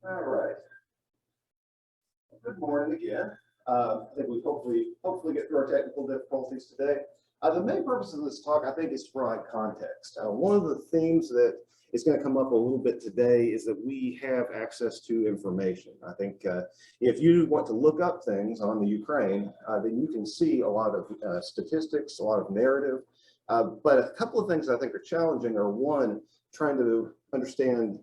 All right. Good morning again. I think we hopefully get through our technical difficulties today. The main purpose of this talk, I think, is to provide context. One of the themes that is going to come up a little bit today is that we have access to information. I think if you want to look up things on the Ukraine, then you can see a lot of statistics, a lot of narrative. But a couple of things I think are challenging are, one, trying to understand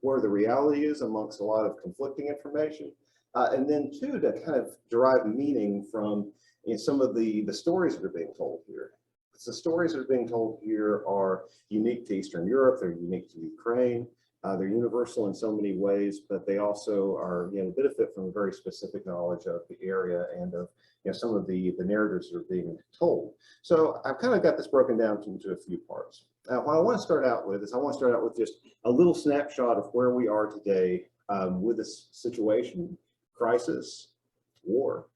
where the reality is amongst a lot of conflicting information. And then two, to kind of derive meaning from some of the stories that are being told here. So the stories that are being told here are unique to Eastern Europe, they're unique to Ukraine, they're universal in so many ways, but they also are, benefit from a very specific knowledge of the area and of some of the narratives that are being told. So I've kind of got this broken down into a few parts. What I want to start out with is just a little snapshot of where we are today with this situation, crisis, war.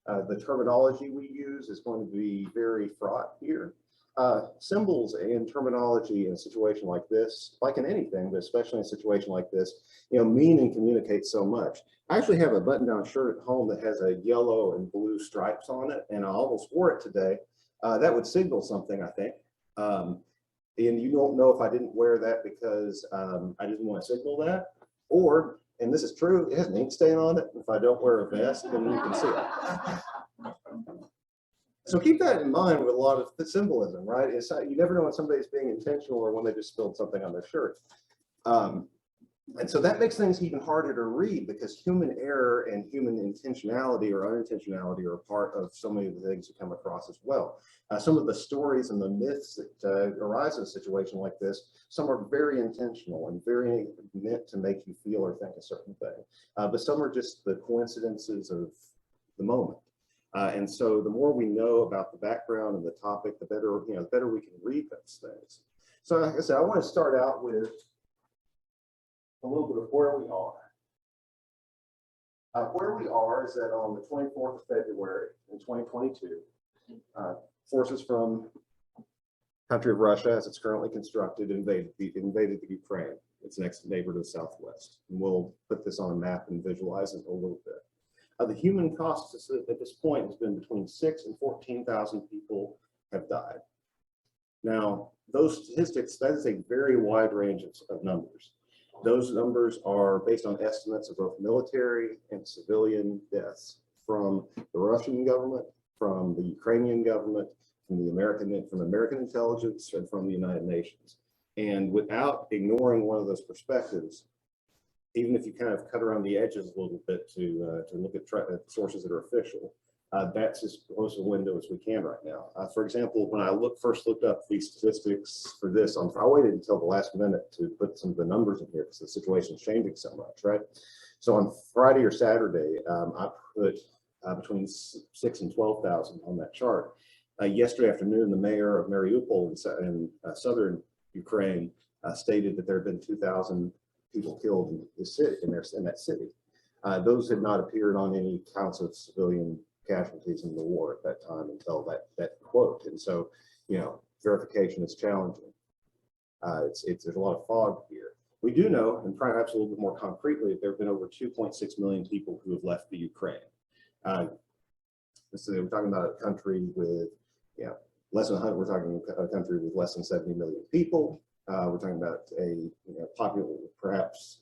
The terminology we use is going to be very fraught here. Symbols and terminology in a situation like this, like in anything, but especially in a situation like this, mean and communicate so much. I actually have a button-down shirt at home that has a yellow and blue stripes on it, and I almost wore it today. That would signal something, I think. And you don't know if I didn't wear that because I didn't want to signal that, or, and this is true, it has an ink stain on it. If I don't wear a vest, then you can see it. So keep that in mind with a lot of the symbolism, right? It's not, you never know when somebody's being intentional or when they just spilled something on their shirt. And so that makes things even harder to read because human error and human intentionality or unintentionality are a part of so many of the things you come across as well. Some of the stories and the myths that arise in a situation like this, some are very intentional and very meant to make you feel or think a certain thing. But some are just the coincidences of the moment. And so the more we know about the background and the topic, the better we can read those things. So like I said, I want to start out with a little bit of where we are. Where we are is that on the 24th of February in 2022, forces from the country of Russia, as it's currently constructed, invaded the Ukraine, its next neighbor to the southwest. And we'll put this on a map and visualize it a little bit. The human cost at this point has been between 6,000 and 14,000 people have died. Now, those statistics, that is a very wide range of numbers. Those numbers are based on estimates of both military and civilian deaths from the Russian government, from the Ukrainian government, from American intelligence, and from the United Nations. And without ignoring one of those perspectives, even if you kind of cut around the edges a little bit to look at sources that are official, that's as close a window as we can right now. For example, when I first looked up these statistics for this, I waited until the last minute to put some of the numbers in here because the situation is changing so much, right? So on Friday or Saturday, I put between 6,000 and 12,000 on that chart. Yesterday afternoon, the mayor of Mariupol in southern Ukraine stated that there had been 2,000 people killed in the city, in that city. Those had not appeared on any counts of civilian casualties in the war at that time until that quote. And so, verification is challenging. There's a lot of fog here. We do know, and perhaps a little bit more concretely, that there have been over 2.6 million people who have left the Ukraine. So we're talking about a country with, less than 100. We're talking a country with less than 70 million people. We're talking about a perhaps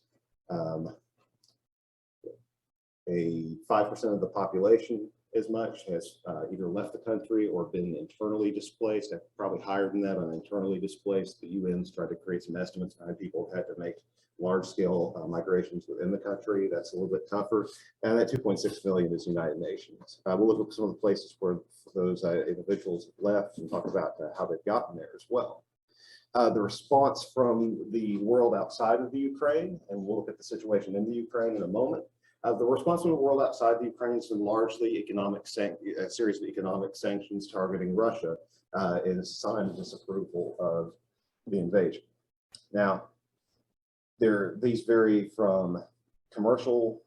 a 5% of the population as much has either left the country or been internally displaced, and probably higher than that on internally displaced. The UN's tried to create some estimates behind people who had to make large-scale migrations within the country. That's a little bit tougher. And that 2.6 million is United Nations. We'll look at some of the places where those individuals left and talk about how they've gotten there as well. The response from the world outside of the Ukraine, and we'll look at the situation in the Ukraine in a moment. The response from the world outside the Ukraine has been largely a series of economic sanctions targeting Russia in a sign of disapproval of the invasion. Now, these vary from commercial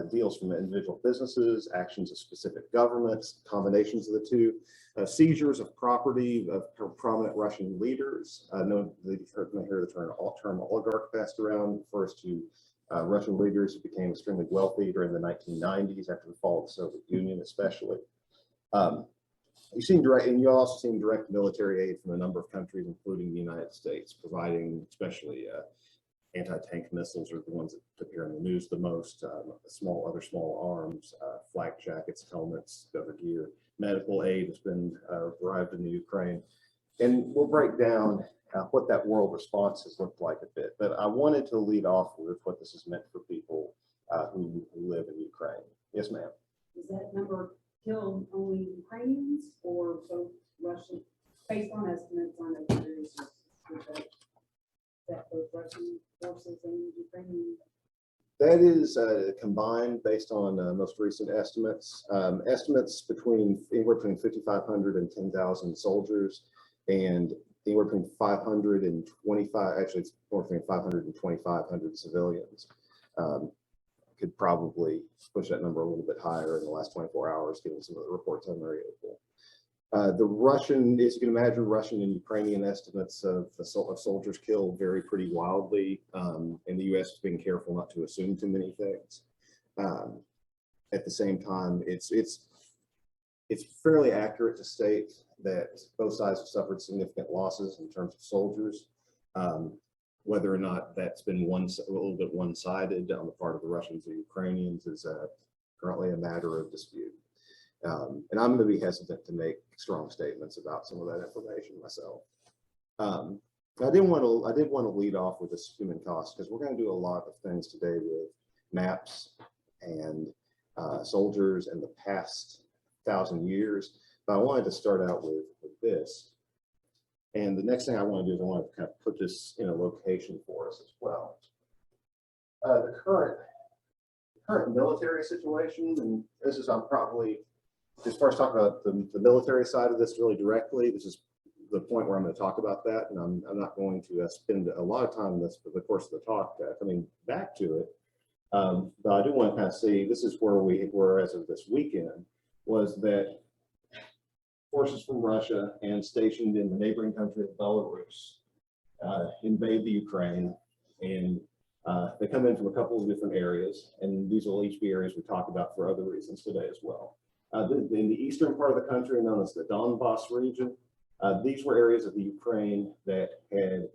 deals from individual businesses, actions of specific governments, combinations of the two, seizures of property of prominent Russian leaders. You've heard the term oligarch passed around, refers to Russian leaders who became extremely wealthy during the 1990s after the fall of the Soviet Union, especially. You've seen direct, and you've also seen direct military aid from a number of countries, including the United States, providing especially anti-tank missiles are the ones that appear in the news the most. Other small arms, flak jackets, helmets, other gear. Medical aid has been arrived in the Ukraine, and we'll break down what that world response has looked like a bit. But I wanted to lead off with what this has meant for people who live in Ukraine. Yes, ma'am. Is that number killed only Ukrainians or both Russian, based on estimates on the various sources? That both Russian forces and Ukrainian? That is combined based on most recent estimates. Estimates anywhere between 5,500 and 10,000 soldiers, and anywhere between 525, actually it's more between 500 and 2,500 civilians. Could probably push that number a little bit higher in the last 24 hours, given some of the reports I'm very able. The Russian, as you can imagine, Russian and Ukrainian estimates of soldiers killed vary pretty wildly, and the U.S. is being careful not to assume too many things. At the same time, it's fairly accurate to state that both sides have suffered significant losses in terms of soldiers. Whether or not that's been a little bit one-sided on the part of the Russians or Ukrainians is currently a matter of dispute. And I'm going to be hesitant to make strong statements about some of that information myself. I did want to lead off with this human cost, because we're going to do a lot of things today with maps and soldiers in the past 1,000 years. But I wanted to start out with this. And the next thing I want to do is I want to kind of put this in a location for us as well. The current military situation, and this is I'm probably, as far as talking about the military side of this really directly, this is the point where I'm going to talk about that, and I'm not going to spend a lot of time in this for the course of the talk coming back to it. But I do want to kind of see, this is where we were as of this weekend, was that forces from Russia and stationed in the neighboring country of Belarus invade the Ukraine, and they come in from a couple of different areas, and these will each be areas we talk about for other reasons today as well. In the eastern part of the country, known as the Donbas region, these were areas of the Ukraine that had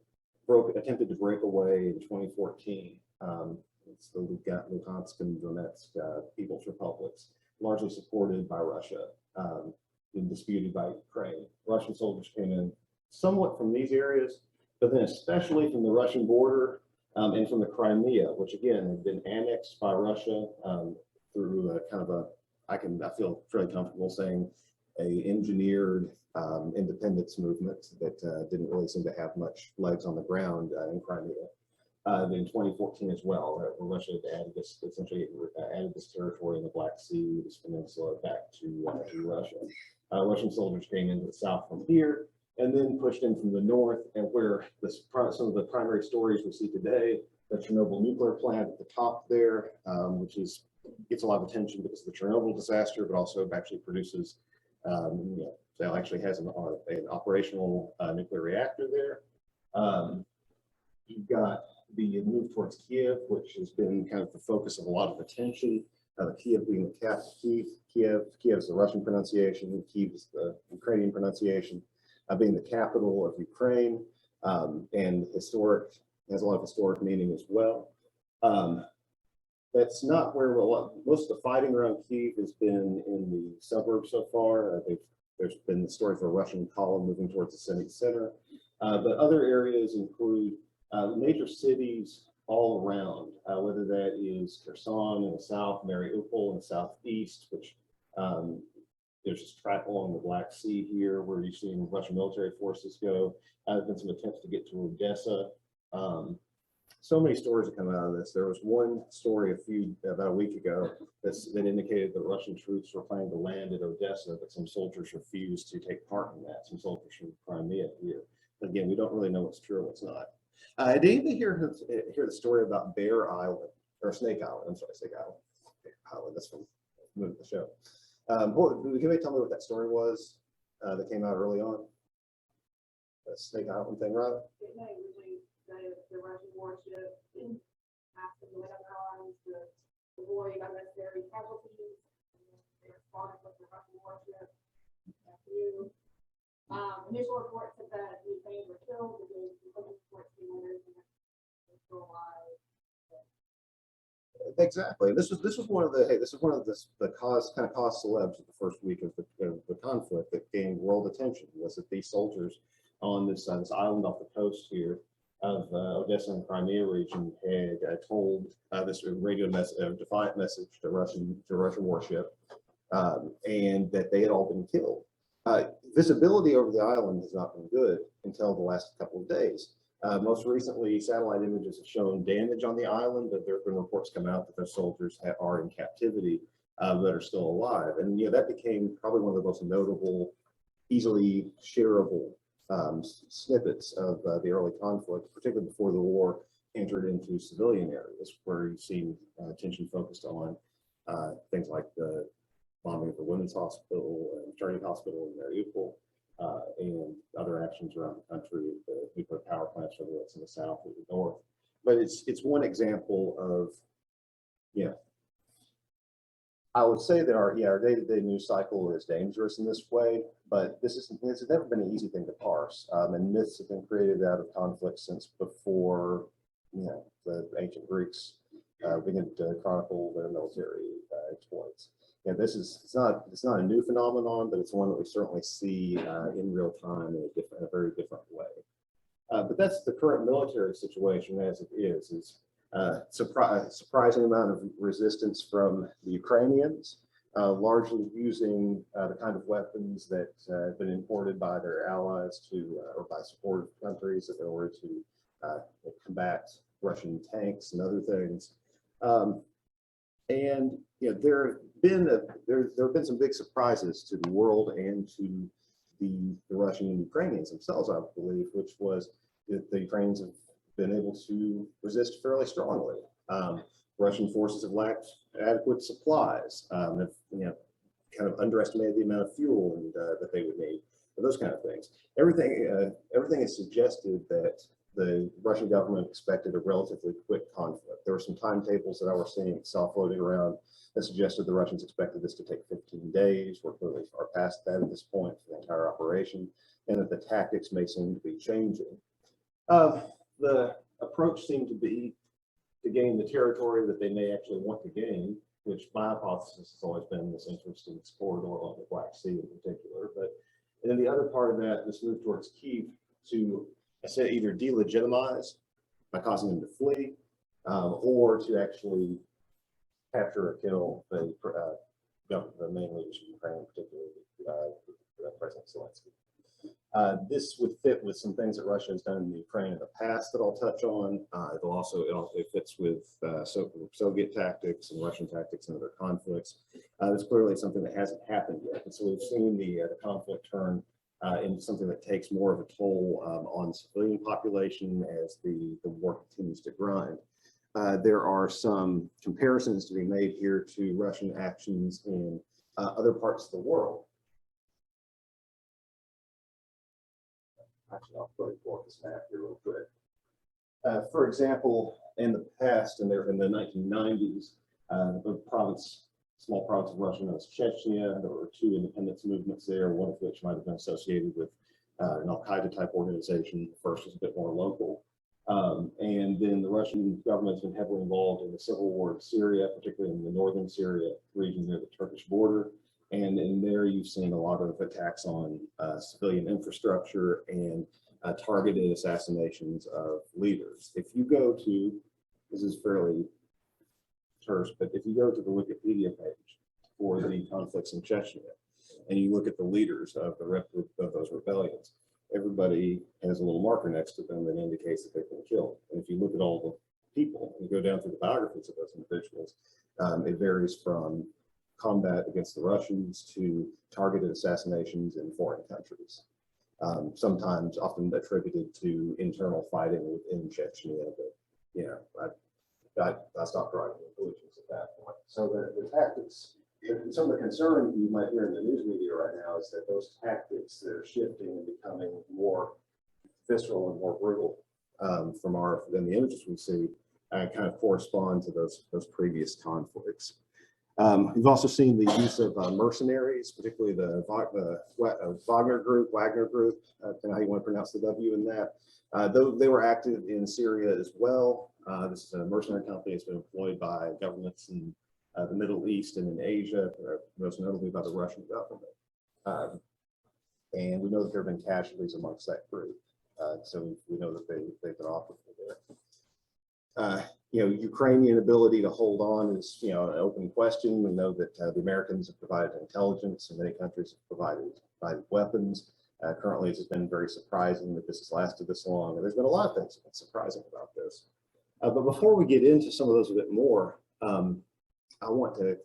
attempted to break away in 2014. It's the Luhansk and Donetsk People's Republics, largely supported by Russia. And disputed by Ukraine. Russian soldiers came in somewhat from these areas, but then especially from the Russian border and from the Crimea, which again had been annexed by Russia through a kind of I feel fairly comfortable saying a engineered independence movement that didn't really seem to have much legs on the ground in Crimea. In 2014 as well, Russia had added essentially added this territory in the Black Sea, this peninsula, back to Russia. Russian soldiers came into the south from here, and then pushed in from the north, and where some of the primary stories we see today, the Chernobyl nuclear plant at the top there, which gets a lot of attention because of the Chernobyl disaster, but also actually produces, actually has an operational nuclear reactor there. You've got the move towards Kiev, which has been kind of the focus of a lot of attention. Kiev being the capital, Kiev is the Russian pronunciation, Kiev is the Ukrainian pronunciation, being the capital of Ukraine, and has a lot of historic meaning as well. That's not where most of the fighting around Kiev has been in the suburbs so far. There's been the story of a Russian column moving towards the center, but other areas include major cities all around, whether that is Kherson in the south, Mariupol in the southeast, which there's this track along the Black Sea here where you've seen Russian military forces go. There's been some attempts to get to Odessa. So many stories that come out of this. There was one story about a week ago that indicated that Russian troops were planning to land at Odessa, but some soldiers refused to take part in that. Some soldiers from Crimea here. Again, we don't really know what's true or what's not. Did anybody hear the story about Bear Island, or Snake Island? I'm sorry, Snake Island. Island, that's from the show. Can you tell me what that story was that came out early on? The Snake Island thing, right? The Russian warship past of the Lebanons to avoid unnecessary casualties. They responded with the Russian warship. ASU. Initial reports said that the Ukrainians were killed, but the reports came later and they're still alive. Exactly. This was one of the kind of cause celebs of the first week of the conflict that gained world attention, was that these soldiers on this island off the coast here of Odessa and Crimea region had told this radio defiant message to Russian warship, and that they had all been killed. Visibility over the island has not been good until the last couple of days. Most recently, satellite images have shown damage on the island, but there have been reports come out that their soldiers are in captivity that are still alive. And that became probably one of the most notable, easily shareable snippets of the early conflict, particularly before the war entered into civilian areas, where you've seen attention focused on things like the bombing of the women's hospital and maternity hospital in Mariupol. And other actions around the country, the nuclear power plants, whether it's in the south or the north. But it's one example of, I would say that our day-to-day news cycle is dangerous in this way, but it's never been an easy thing to parse. And myths have been created out of conflict since before, the ancient Greeks began to chronicle their military exploits. It's not a new phenomenon, but it's one that we certainly see in real time in a very different way. But that's the current military situation as it is surprising amount of resistance from the Ukrainians, largely using the kind of weapons that have been imported by their allies or by supportive countries in order to combat Russian tanks and other things. And there have been some big surprises to the world and to the Russian and Ukrainians themselves, I believe, which was that the Ukrainians have been able to resist fairly strongly. Russian forces have lacked adequate supplies, have kind of underestimated the amount of fuel and, that they would need, and those kind of things. Everything is suggested that the Russian government expected a relatively quick conflict. There were some timetables that I was seeing saw floating around that suggested the Russians expected this to take 15 days. We're clearly far past that at this point for the entire operation, and that the tactics may seem to be changing. The approach seemed to be to gain the territory that they may actually want to gain, which my hypothesis has always been this interest in this corridor along the Black Sea in particular. And then the other part of that, this move towards Kyiv to, I said, either delegitimize by causing them to flee, or to actually capture or kill the main leaders of Ukraine, particularly President Zelensky. This would fit with some things that Russia has done in the Ukraine in the past that I'll touch on. It also fits with Soviet tactics and Russian tactics in other conflicts. It's clearly something that hasn't happened yet. And so we've seen the conflict turn into something that takes more of a toll on civilian population as the war continues to grind. There are some comparisons to be made here to Russian actions in other parts of the world. Actually, I'll put this map here real quick. For example, in the past, in the 1990s, the small province of Russia known as Chechnya, there were two independence movements there, one of which might have been associated with an Al-Qaeda type organization. The first was a bit more local. And then the Russian government's been heavily involved in the civil war in Syria, particularly in the northern Syria region near the Turkish border. And in there, you've seen a lot of attacks on civilian infrastructure and targeted assassinations of leaders. If you go to, this is fairly terse, but if you go to the Wikipedia page for the conflicts in Chechnya, and you look at the leaders of those rebellions, everybody has a little marker next to them that indicates that they've been killed. And if you look at all the people and you go down through the biographies of those individuals, it varies from combat against the Russians to targeted assassinations in foreign countries. Sometimes often attributed to internal fighting within Chechnya, but I stopped drawing conclusions at that point. So the tactics, some of the concern you might hear in the news media right now is that those tactics that are shifting and becoming more visceral and more brutal than the images we see kind of correspond to those previous conflicts. We've also seen the use of mercenaries, particularly the Wagner Group, depending how you want to pronounce the W in that. Though they were active in Syria as well. This is a mercenary company that's been employed by governments in the Middle East and in Asia, most notably by the Russian government. And we know that there have been casualties amongst that group. So we know that they've been offered there. Ukrainian ability to hold on is, an open question. We know that the Americans have provided intelligence and many countries have provided weapons. Currently, it's been very surprising that this has lasted this long. And there's been a lot of things that have been surprising about this. But before we get into some of those a bit more, I want to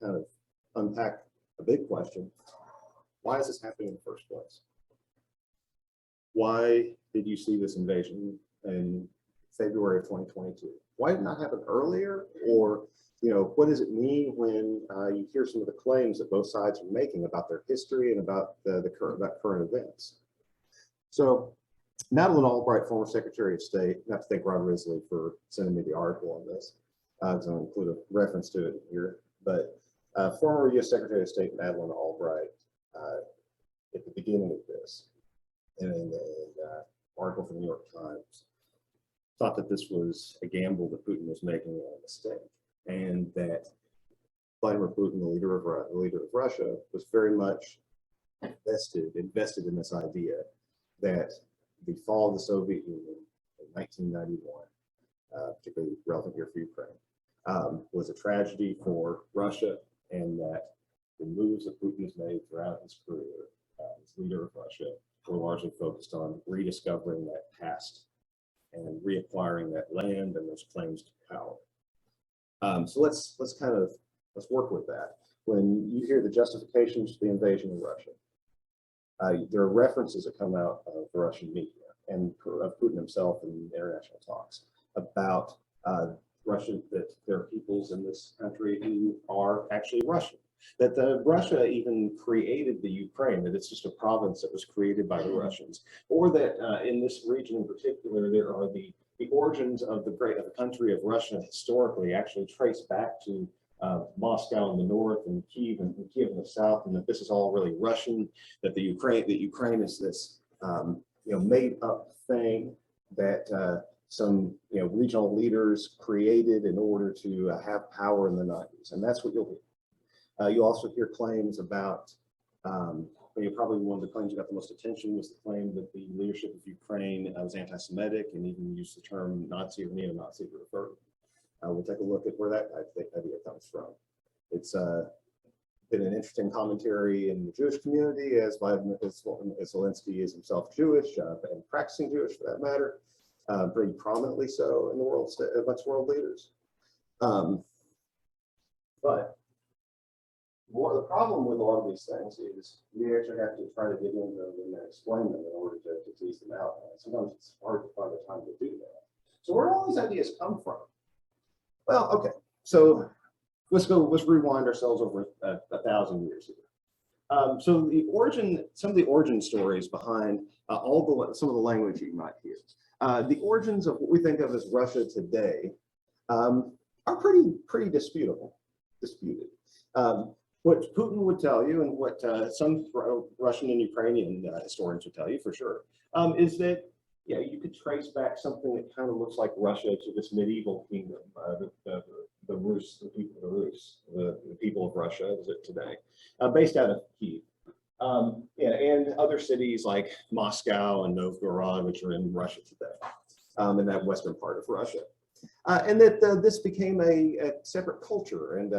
kind of unpack a big question. Why is this happening in the first place? Why did you see this invasion in February of 2022? Why did it not happen earlier? Or, what does it mean when you hear some of the claims that both sides are making about their history and about current events? So, Madeleine Albright, former Secretary of State, I have to thank Rob Risley for sending me the article on this. I'll include a reference to it here. But former U.S. Secretary of State Madeleine Albright, at the beginning of this, in an article from the New York Times, thought that this was a gamble that Putin was making a mistake, and that Vladimir Putin, the leader of Russia, was very much invested in this idea that the fall of the Soviet Union in 1991, particularly relevant here for Ukraine, was a tragedy for Russia, and that the moves that Putin has made throughout his career as leader of Russia were largely focused on rediscovering that past and reacquiring that land and those claims to power. So let's work with that. When you hear the justifications for the invasion of Russia, there are references that come out of the Russian media and of Putin himself in international talks about Russia, that there are peoples in this country who are actually Russian. That Russia even created the Ukraine, that it's just a province that was created by the Russians, or that in this region in particular, there are the origins of the country of Russia historically actually traced back to Moscow in the north and Kiev in the south, and that this is all really Russian. That the Ukraine is this made up thing that some regional leaders created in order to have power in the 90s, and that's what you'll hear. You also hear claims about, probably one of the claims that got the most attention was the claim that the leadership of Ukraine was anti-Semitic and even used the term Nazi or neo-Nazi to refer to. We'll take a look at where that idea comes from. It's been an interesting commentary in the Jewish community, as Zelensky is himself Jewish and practicing Jewish for that matter, pretty prominently so in the world, amongst world leaders. But the problem with a lot of these things is you actually have to try to dig into them and explain them in order to tease them out. And sometimes it's hard to find the time to do that. So where do all these ideas come from? Well, okay, so let's rewind ourselves over 1,000 years here. So some of the origin stories behind some of the language you might hear. The origins of what we think of as Russia today are pretty disputed. What Putin would tell you, and what some Russian and Ukrainian historians would tell you for sure, is that you could trace back something that kind of looks like Russia to this medieval kingdom, the Rus, the people of Russia as it today, based out of Kiev. And other cities like Moscow and Novgorod, which are in Russia today, in that western part of Russia. And that this became a separate culture and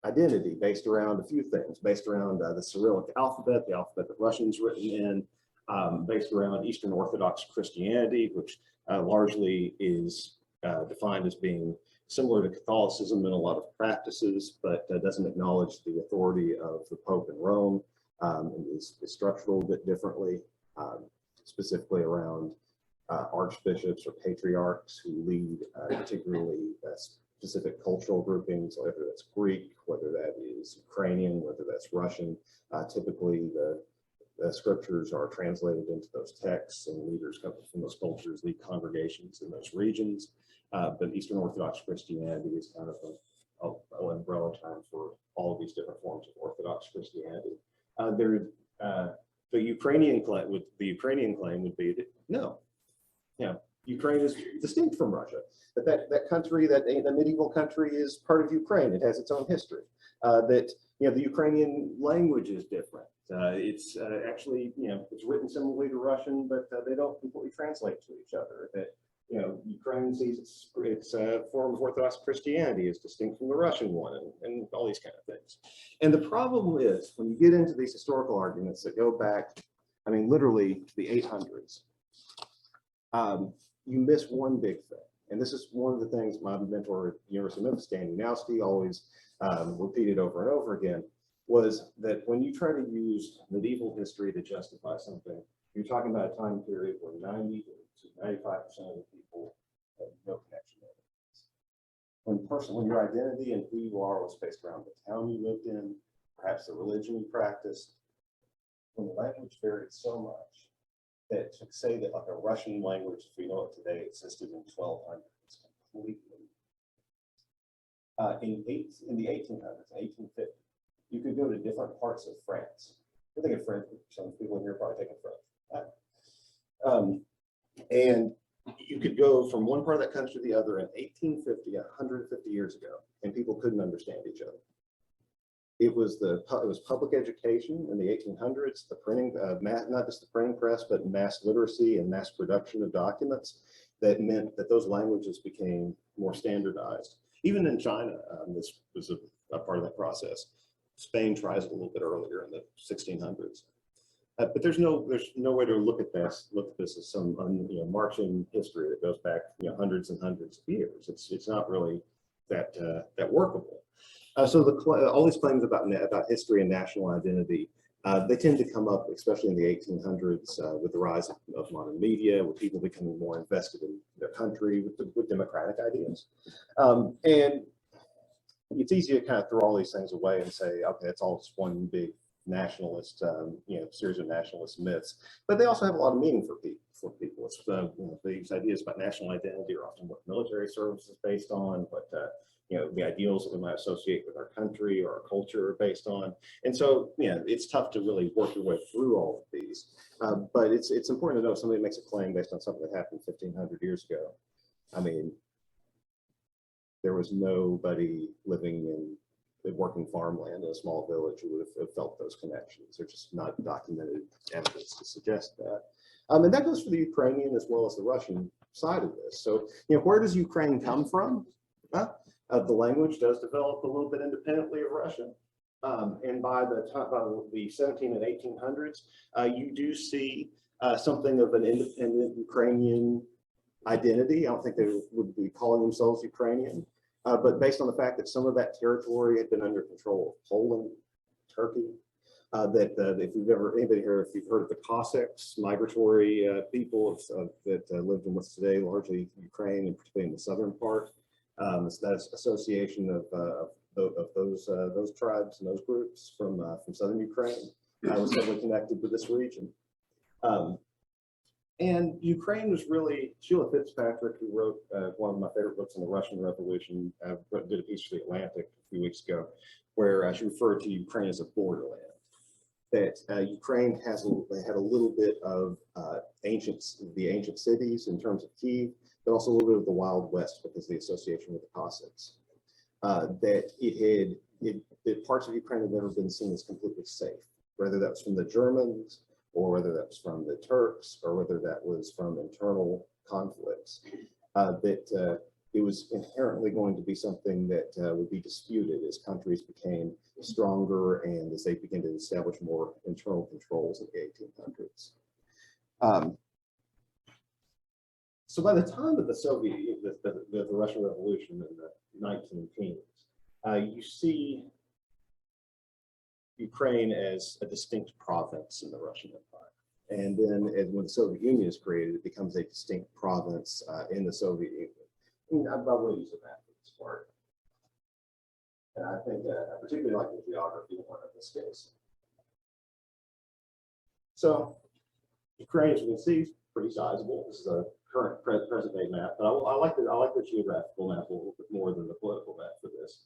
identity based around a few things, based around the Cyrillic alphabet, the alphabet that Russians written in, based around Eastern Orthodox Christianity, which largely is defined as being similar to Catholicism in a lot of practices, but doesn't acknowledge the authority of the Pope in Rome, and is structured a little bit differently, specifically around archbishops or patriarchs who lead particularly specific cultural groupings, whether that's Greek, whether that is Ukrainian, whether that's Russian. Typically, scriptures are translated into those texts, and leaders come from those cultures lead congregations in those regions. But Eastern Orthodox Christianity is kind of an umbrella term for all of these different forms of Orthodox Christianity. The Ukrainian claim would be that no, Ukraine is distinct from Russia. That country, that medieval country, is part of Ukraine. It has its own history. The Ukrainian language is different. It's actually, it's written similarly to Russian, but they don't completely translate to each other. That Ukraine sees its form of Orthodox Christianity as distinct from the Russian one, and all these kind of things. And the problem is when you get into these historical arguments that go back, I mean, literally to the 800s, you miss one big thing. And this is one of the things my mentor at the University of Memphis, Dan Unowski, always repeated over and over again, was that when you try to use medieval history to justify something, you're talking about a time period where 90 to 95% of the people have no connection to it. When your identity and who you are was based around the town you lived in, perhaps the religion you practiced, when the language varied so much that to say that like a Russian language, as we know it today, existed in 1200 is completely. In the 1800s, 1850, you could go to different parts of France. I think of French, some people here probably taking French. And you could go from one part of that country to the other in 1850, 150 years ago, and people couldn't understand each other. It was public education in the 1800s, the printing, not just the printing press, but mass literacy and mass production of documents that meant that those languages became more standardized. Even in China, this was a part of that process. Spain tries it a little bit earlier in the 1600s. But there's no way to look at this as some marching history that goes back hundreds and hundreds of years. It's not really that workable. So all these claims about history and national identity, they tend to come up, especially in the 1800s, with the rise of modern media, with people becoming more invested in their country, with democratic ideas. And it's easy to kind of throw all these things away and say, okay, it's all just one big nationalist, series of nationalist myths. But they also have a lot of meaning for people. It's these ideas about national identity are often what military service is based on, but the ideals that we might associate with our country or our culture are based on. And so, it's tough to really work your way through all of these. But it's important to know if somebody makes a claim based on something that happened 1,500 years ago. I mean, there was nobody living in working farmland in a small village who would have felt those connections. There's just not documented evidence to suggest that. And that goes for the Ukrainian as well as the Russian side of this. So, where does Ukraine come from? The language does develop a little bit independently of Russian. And by the 17 and 1800s, you do see something of an independent Ukrainian identity. I don't think they would be calling themselves Ukrainian. But based on the fact that some of that territory had been under control of Poland, Turkey, if anybody here, if you've heard of the Cossacks, migratory people that lived in what's today largely Ukraine, and particularly in the southern part, that's association of those tribes and those groups from southern Ukraine was heavily connected with this region. And Ukraine was really, Sheila Fitzpatrick, who wrote one of my favorite books on the Russian Revolution, did a piece for the Atlantic a few weeks ago, where she referred to Ukraine as a borderland. That Ukraine had a little bit of the ancient cities in terms of Kyiv, but also a little bit of the Wild West because of the association with the Cossacks. That parts of Ukraine had never been seen as completely safe, whether that was from the Germans, or whether that was from the Turks, or whether that was from internal conflicts, that it was inherently going to be something that would be disputed as countries became stronger and as they began to establish more internal controls in the 1800s. So by the time of the Russian Revolution in the 19 teens, you see Ukraine as a distinct province in the Russian Empire. And then when the Soviet Union is created, it becomes a distinct province in the Soviet Union. I will use a map for this part. And I think I particularly like the geography one in this case. So Ukraine, as you can see, is pretty sizable. This is a current present day map, but I like the geographical map a little bit more than the political map for this,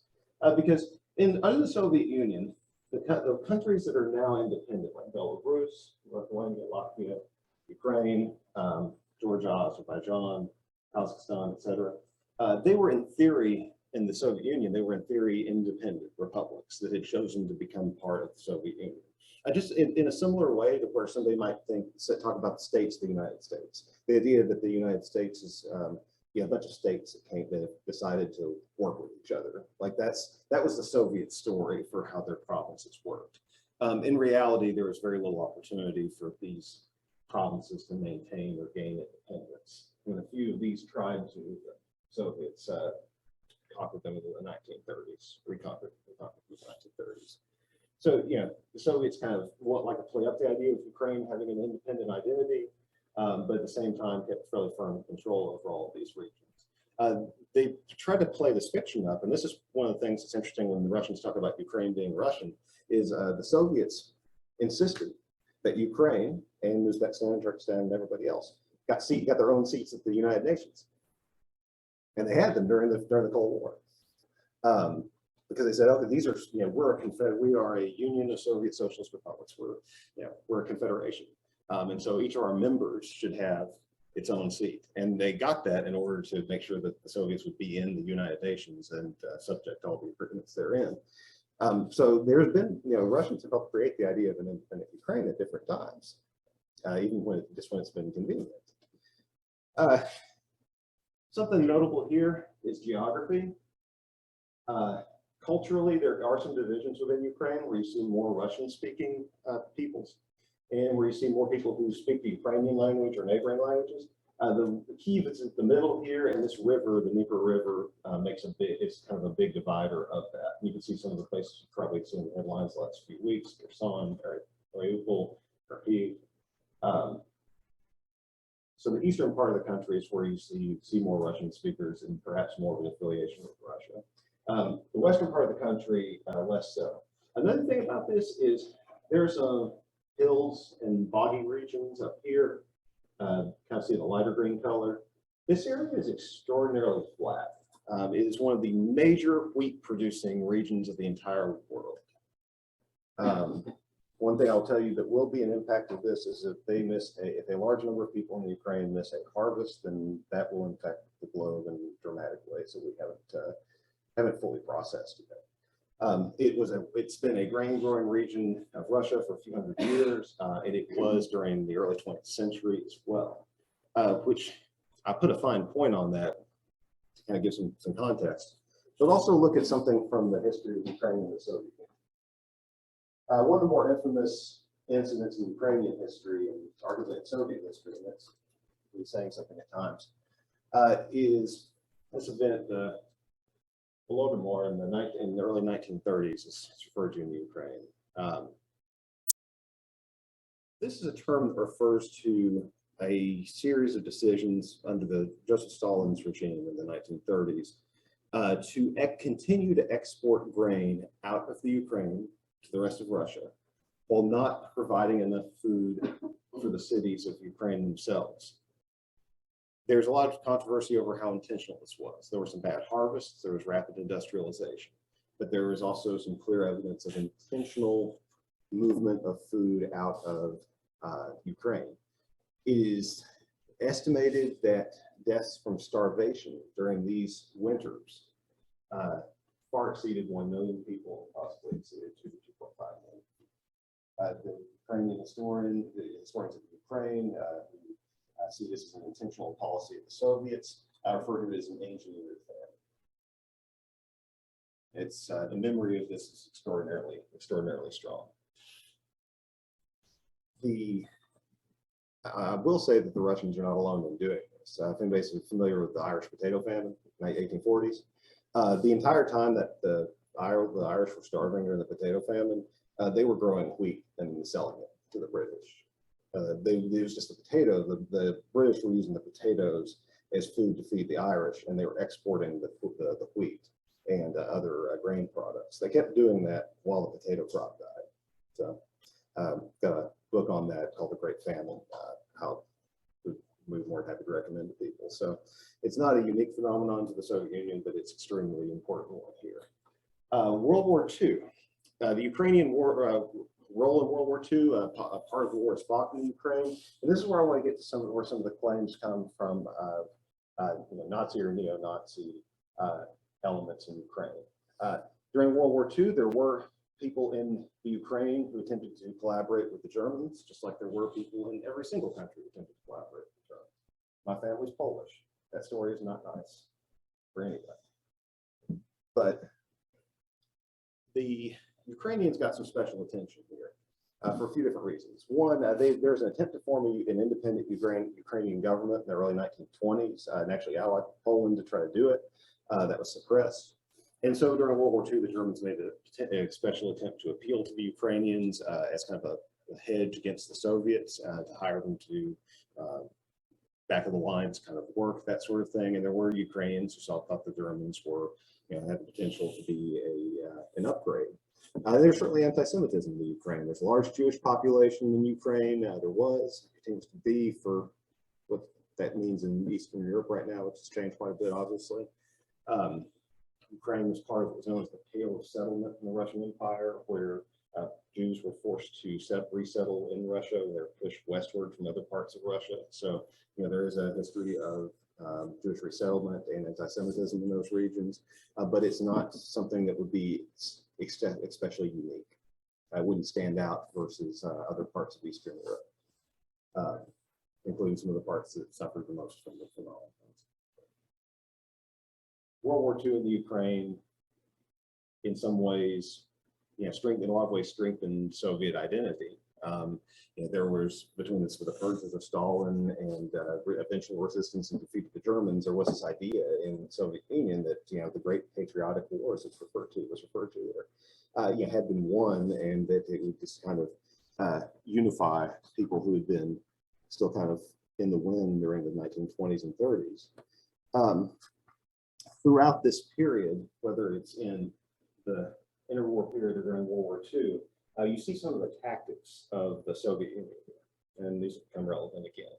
because under the Soviet Union, the countries that are now independent, like Belarus, Lithuania, Latvia, Ukraine, Georgia, Azerbaijan, Kazakhstan, etc., they were in theory, in the Soviet Union, they were in theory independent republics that had chosen to become part of the Soviet Union. Just in a similar way to where somebody might talk about the states of the United States. The idea that the United States is a bunch of states that decided to work with each other. Like that was the Soviet story for how their provinces worked. In reality, there was very little opportunity for these provinces to maintain or gain independence. When a few of these tribes who the Soviets conquered them in the 1930s, reconquered in the 1930s. So, the Soviets kind of like to play up the idea of Ukraine having an independent identity, but at the same time kept fairly firm control over all of these regions. They tried to play this fiction up, and this is one of the things that's interesting when the Russians talk about Ukraine being Russian, is the Soviets insisted that Ukraine and Uzbekistan and Turkestan and everybody else got their own seats at the United Nations. And they had them during the Cold War. Because they said, okay, these are, we are a union of Soviet Socialist republics. We're a confederation. And so each of our members should have its own seat. And they got that in order to make sure that the Soviets would be in the United Nations and subject to all the agreements therein. So there's been, Russians have helped create the idea of an independent Ukraine at different times, even when it's been convenient. Something notable here is geography. Culturally, there are some divisions within Ukraine where you see more Russian-speaking peoples, and where you see more people who speak the Ukrainian language or neighboring languages. The Kyiv is in the middle here, and this river, the Dnieper River, it's kind of a big divider of that. You can see some of the places you've probably seen in the headlines the last few weeks: Kherson, Mariupol, Kharkiv. So the eastern part of the country is where you see more Russian speakers and perhaps more of an affiliation with Russia. The western part of the country, less so. Another thing about this is there's hills and boggy regions up here. Kind of see the lighter green color. This area is extraordinarily flat. It is one of the major wheat producing regions of the entire world. One thing I'll tell you that will be an impact of this is if a large number of people in Ukraine miss a harvest, then that will impact the globe in dramatic ways that we haven't fully processed yet. It's been a grain growing region of Russia for a few hundred years, and it was during the early 20th century as well, which I put a fine point on that to kind of give some context, but also look at something from the history of Ukraine and the Soviet Union. One of the more infamous incidents in Ukrainian history, and arguably in Soviet history, and that's really saying something at times, is this event, Holodomor in the early 1930s. It's referred to in the Ukraine. This is a term that refers to a series of decisions under the Joseph Stalin's regime in the 1930s to continue to export grain out of the Ukraine to the rest of Russia, while not providing enough food for the cities of Ukraine themselves. There's a lot of controversy over how intentional this was. There were some bad harvests, there was rapid industrialization, but there was also some clear evidence of intentional movement of food out of Ukraine. It is estimated that deaths from starvation during these winters far exceeded 1 million people, possibly exceeded 2 to 2.5 million. The Ukrainian the historians of Ukraine, see this as an intentional policy of the Soviets. I refer to it as an engineered famine. It's the memory of this is extraordinarily strong. I will say that the Russians are not alone in doing this. If anybody's familiar with the Irish potato famine in the 1840s, the entire time that the Irish were starving during the potato famine, they were growing wheat and selling it to the British. It was just the potato. The British were using the potatoes as food to feed the Irish, and they were exporting the wheat and other grain products. They kept doing that while the potato crop died. So, got a book on that called The Great Famine, how we more happy to recommend to people. So it's not a unique phenomenon to the Soviet Union, but it's extremely important one here. World War II. The Ukrainian war, role in World War II, a part of the war is fought in Ukraine. And this is where I want to get to where some of the claims come from, Nazi or neo-Nazi elements in Ukraine. During World War II, there were people in the Ukraine who attempted to collaborate with the Germans, just like there were people in every single country who attempted to collaborate with the Germans. My family's Polish. That story is not nice for anybody. But the Ukrainians got some special attention here for a few different reasons. One, there's an attempt to form an independent Ukrainian government in the early 1920s, and actually allied Poland to try to do it. That was suppressed. And so during World War II, the Germans made a special attempt to appeal to the Ukrainians as kind of a hedge against the Soviets, to hire them to back of the lines kind of work, that sort of thing. And there were Ukrainians who thought the Germans were, had the potential to be an upgrade. There's certainly anti-Semitism in Ukraine. There's a large Jewish population in Ukraine. There continues to be, for what that means in Eastern Europe right now, which has changed quite a bit, obviously. Ukraine was part of what was known as the Pale of Settlement in the Russian Empire, where Jews were forced to resettle in Russia. They were pushed westward from other parts of Russia. So, there is a history of Jewish resettlement and anti-Semitism in those regions, but it's not something that would be especially unique. I wouldn't stand out versus other parts of Eastern Europe, including some of the parts that suffered the most from the phenomenon. World War II in the Ukraine, in some ways, in a lot of ways, strengthened Soviet identity. There was, between the purges of Stalin and eventual resistance and defeat of the Germans, there was this idea in the Soviet Union that the Great Patriotic War, as it's referred to there, had been won, and that it would just kind of unify people who had been still kind of in the wind during the 1920s and 30s. Throughout this period, whether it's in the interwar period or during World War II, you see some of the tactics of the Soviet Union, and these become relevant again.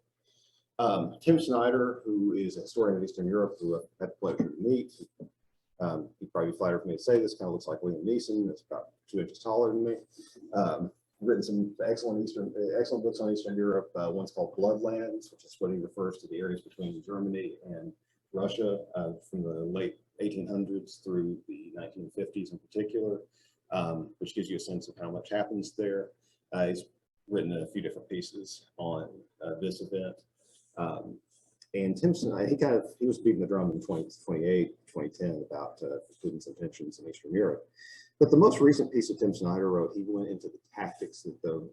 Tim Snyder, who is a historian of Eastern Europe, who I've had the pleasure to meet, he'd probably be flattered for me to say this, kind of looks like Liam Neeson, that's about 2 inches taller than me. Written some excellent books on Eastern Europe. One's called Bloodlands, which is what he refers to the areas between Germany and Russia from the late 1800s through the 1950s in particular, which gives you a sense of how much happens there. He's written a few different pieces on this event. And Tim Snyder, he was beating the drum in 2008, 2010 about Putin's intentions in Eastern Europe. But the most recent piece that Tim Snyder wrote, he went into the tactics that the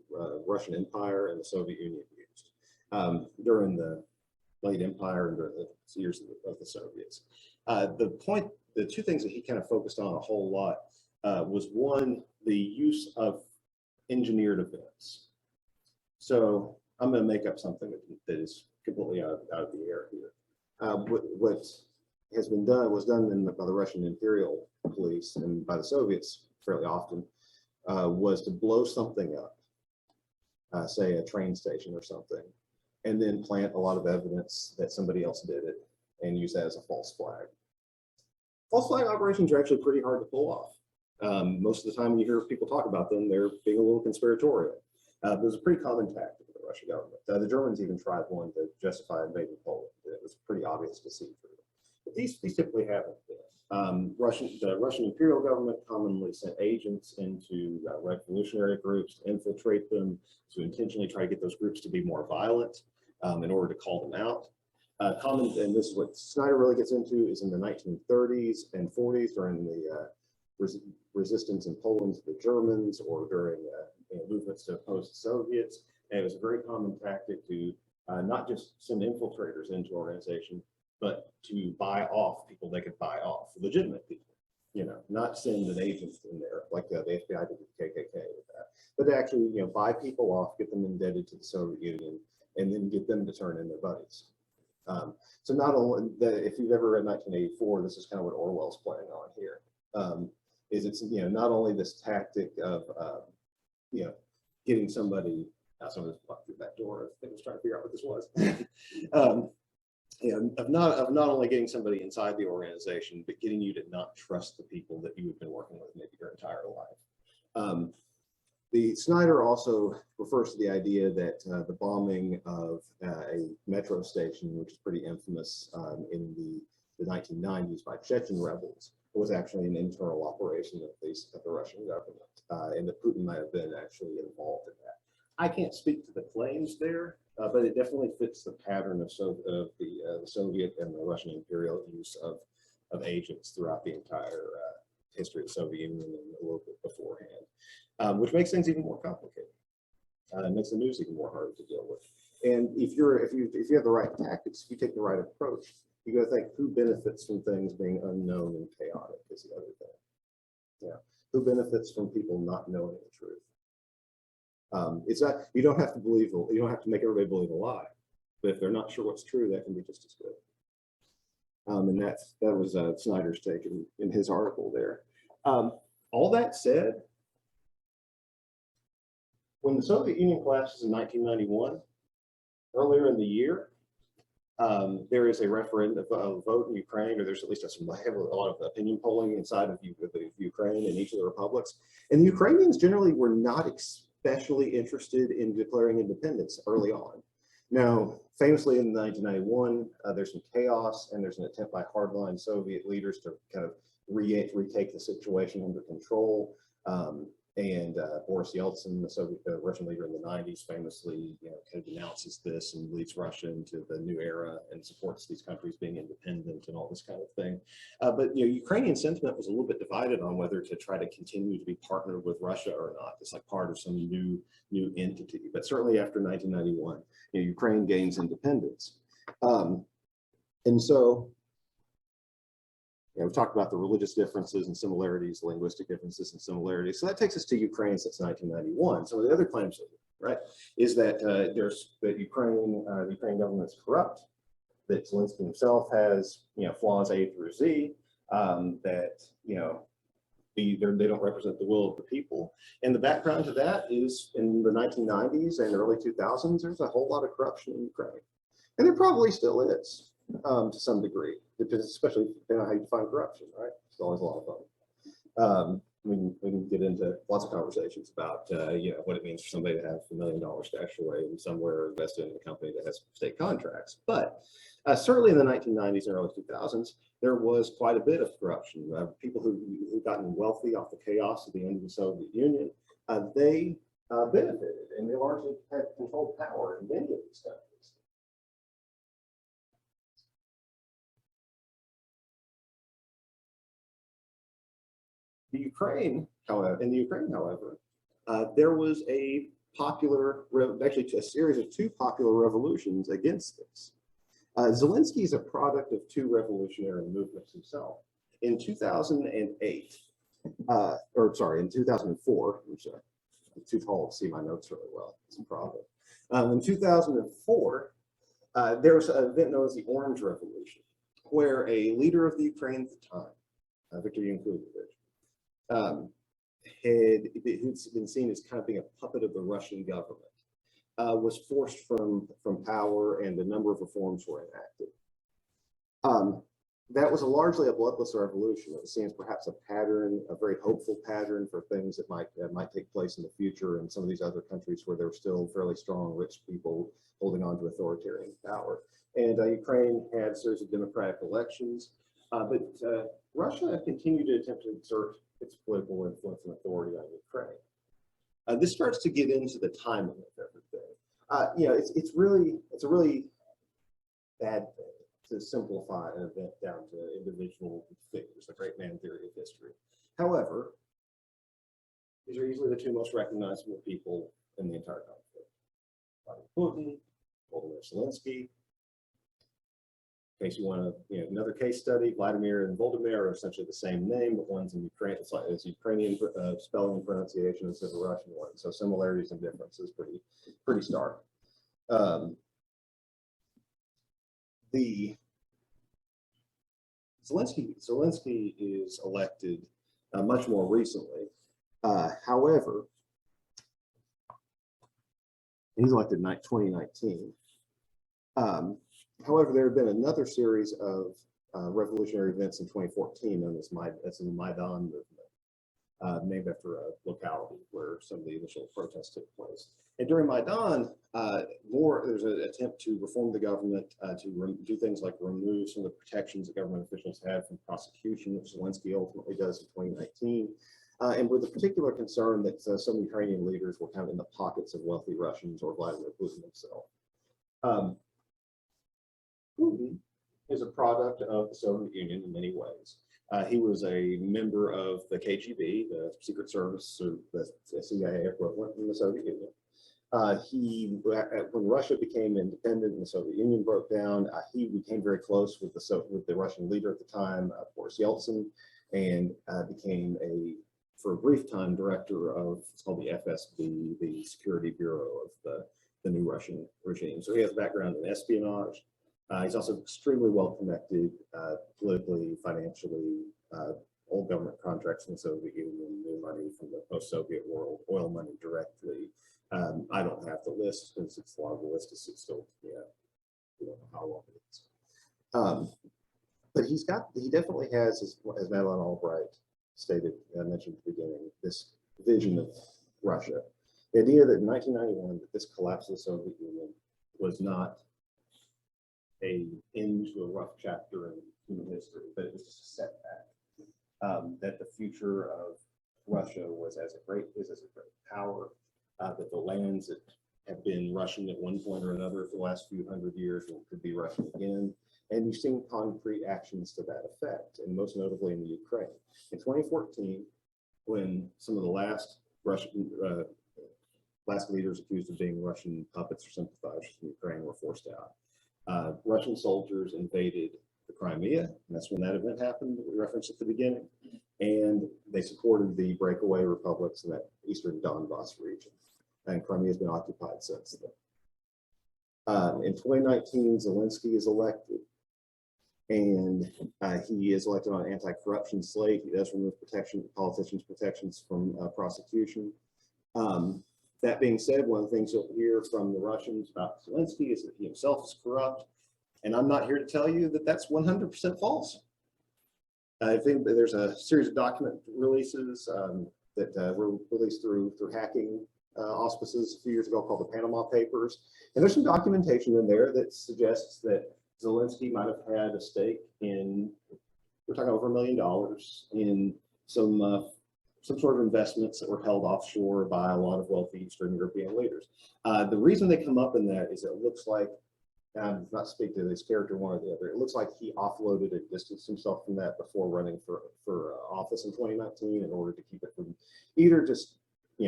Russian Empire and the Soviet Union used during the late Empire and during the years of the Soviets. The two things that he kind of focused on a whole lot was one, the use of engineered events. So I'm going to make up something that is completely out of the air here. What has been done was done by the Russian Imperial Police and by the Soviets fairly often, was to blow something up, say a train station or something, and then plant a lot of evidence that somebody else did it and use that as a false flag. False flag operations are actually pretty hard to pull off. Most of the time when you hear people talk about them, they're being a little conspiratorial. It was a pretty common tactic of the Russian government. The Germans even tried one to justify invading Poland. It was pretty obvious to see through. But these typically haven't been. The Russian imperial government commonly sent agents into revolutionary groups to infiltrate them, to intentionally try to get those groups to be more violent in order to call them out. And this is what Snyder really gets into, is in the 1930s and 40s during the resistance in Poland to the Germans, or during movements to oppose the Soviets. And it was a very common tactic to not just send infiltrators into organization, but to buy off people they could buy off, legitimate people, not send an agent in there like the FBI did with KKK with that, but to actually, buy people off, get them indebted to the Soviet Union, and then get them to turn in their buddies. So not only if you've ever read 1984, this is kind of what Orwell's playing on here. Is it's not only this tactic of getting somebody Now someone just walked through that door. I think I was trying to figure out what this was. Of not only getting somebody inside the organization, but getting you to not trust the people that you have been working with maybe your entire life. The Snyder also refers to the idea that the bombing of a metro station, which is pretty infamous in the 1990s by Chechen rebels, was actually an internal operation of the Russian government, and that Putin might have been actually involved in that. I can't speak to the claims there, but it definitely fits the pattern of the Soviet and the Russian imperial use of agents throughout the entire history of the Soviet Union and a little bit beforehand, which makes things even more complicated. It makes the news even more hard to deal with. And if you have the right tactics, if you take the right approach, you got to think who benefits from things being unknown and chaotic is the other thing. Yeah, who benefits from people not knowing the truth? It's not, you don't have to make everybody believe a lie, but if they're not sure what's true, that can be just as good. And that was Snyder's take in his article there. All that said, when the Soviet Union collapses in 1991, earlier in the year, there is a referendum, a vote in Ukraine, or there's at least a lot of opinion polling inside of Ukraine and each of the republics. And the Ukrainians generally were not especially interested in declaring independence early on. Now, famously in 1991, there's some chaos and there's an attempt by hardline Soviet leaders to kind of retake the situation under control. And Boris Yeltsin, the Russian leader in the 90s, famously, kind of denounces this and leads Russia into the new era and supports these countries being independent and all this kind of thing. But Ukrainian sentiment was a little bit divided on whether to try to continue to be partnered with Russia or not. It's like part of some new entity. But certainly after 1991, Ukraine gains independence, and so. We've talked about the religious differences and similarities, linguistic differences and similarities. So that takes us to Ukraine since 1991. Some of the other claims, right, is that the Ukrainian government's corrupt, that Zelensky himself has flaws A through Z, that they don't represent the will of the people. And the background to that is in the 1990s and early 2000s, there's a whole lot of corruption in Ukraine, and there probably still is. To some degree, especially depending on how you define corruption, right? It's always a lot of fun. We can get into lots of conversations about what it means for somebody to have $1 million stashed away and somewhere invested in a company that has state contracts. But certainly in the 1990s and early 2000s, there was quite a bit of corruption. People who gotten wealthy off the chaos of the end of the Soviet Union, they benefited, and they largely had controlled power in many of these countries. In the Ukraine, however, there was actually a series of two popular revolutions against this. Zelensky is a product of two revolutionary movements himself. In 2008, in 2004, I'm sorry, I'm too tall to see my notes really well. It's a problem. In 2004, there was an event known as the Orange Revolution, where a leader of the Ukraine at the time, Viktor Yanukovych, who's been seen as kind of being a puppet of the Russian government, was forced from power, and a number of reforms were enacted. That was largely a bloodless revolution. It was seen as perhaps a pattern, a very hopeful pattern for things that might take place in the future in some of these other countries where there were still fairly strong, rich people holding on to authoritarian power. And Ukraine had a series of democratic elections, but Russia continued to attempt to exert its political influence and authority on Ukraine. This starts to get into the timing of everything. It's a really bad thing to simplify an event down to individual figures, the great man theory of history. However, these are easily the two most recognizable people in the entire conflict: Putin, Volodymyr Zelensky. In case you want another case study, Vladimir and Volodymyr are essentially the same name, but one's in Ukraine, it's Ukrainian spelling and pronunciation instead of a Russian one. So similarities and differences pretty stark. The Zelensky is elected much more recently. However, He's elected in 2019. However, there have been another series of revolutionary events in 2014 known as the Maidan movement, named after a locality where some of the initial protests took place. And during Maidan, there's an attempt to reform the government, to do things like remove some of the protections that government officials had from prosecution, which Zelensky ultimately does in 2019. And with a particular concern that some Ukrainian leaders were kind of in the pockets of wealthy Russians or Vladimir Putin himself. Putin is a product of the Soviet Union in many ways. He was a member of the KGB, the Secret Service, or the CIA equivalent in the Soviet Union. When Russia became independent and the Soviet Union broke down, he became very close with the Russian leader at the time, Boris Yeltsin, and became for a brief time, director of what's called the FSB, the Security Bureau of the new Russian regime. So he has a background in espionage. He's also extremely well connected politically, financially, old government contracts in the Soviet Union, new money from the post-Soviet world, oil money directly. I don't have the list because it's a lot of the list is still, we don't know how long it is. But he definitely has, as Madeleine Albright stated, I mentioned at the beginning, this vision of Russia. The idea that in 1991, that this collapse of the Soviet Union was not an end to a rough chapter in human history, but it was just a setback. That the future of Russia was as a great power, that the lands that have been Russian at one point or another for the last few hundred years could be Russian again. And you've seen concrete actions to that effect, and most notably in the Ukraine. In 2014, when some of the last leaders accused of being Russian puppets or sympathizers from Ukraine were forced out, Russian soldiers invaded the Crimea, and that's when that event happened that we referenced at the beginning. And they supported the breakaway republics in that eastern Donbass region. And Crimea has been occupied since then. In 2019, Zelensky is elected. And he is elected on an anti-corruption slate. He does remove politicians' protections from prosecution. That being said, one of the things you'll hear from the Russians about Zelensky is that he himself is corrupt. And I'm not here to tell you that that's 100% false. I think that there's a series of document releases that were released through hacking auspices a few years ago called the Panama Papers. And there's some documentation in there that suggests that Zelensky might have had a stake in, we're talking over $1 million in some sort of investments that were held offshore by a lot of wealthy Eastern European leaders. The reason they come up in that is it looks like, and I'm not speak to this character one or the other, it looks like he offloaded and distanced himself from that before running for office in 2019 in order to keep it from either just,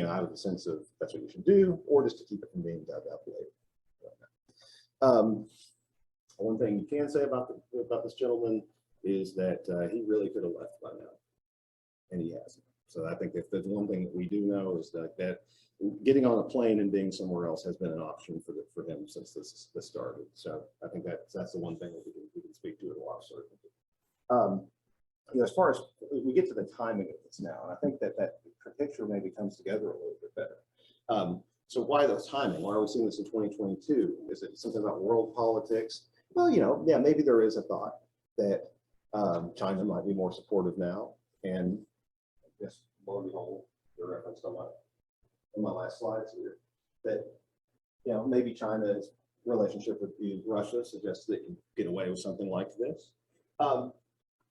out of the sense of that's what you should do, or just to keep it from being dug up later. One thing you can say about this gentleman is that he really could have left by now, and he hasn't. So I think if there's one thing that we do know is that getting on a plane and being somewhere else has been an option for him since this started. So I think that's the one thing that we can speak to with a lot of certainty. As far as we get to the timing of this now, and I think that picture maybe comes together a little bit better. So why the timing? Why are we seeing this in 2022? Is it something about world politics? Well, yeah, maybe there is a thought that China might be more supportive now. And I guess, lo and behold, the reference on my last slides here, that, maybe China's relationship with Russia suggests that you get away with something like this.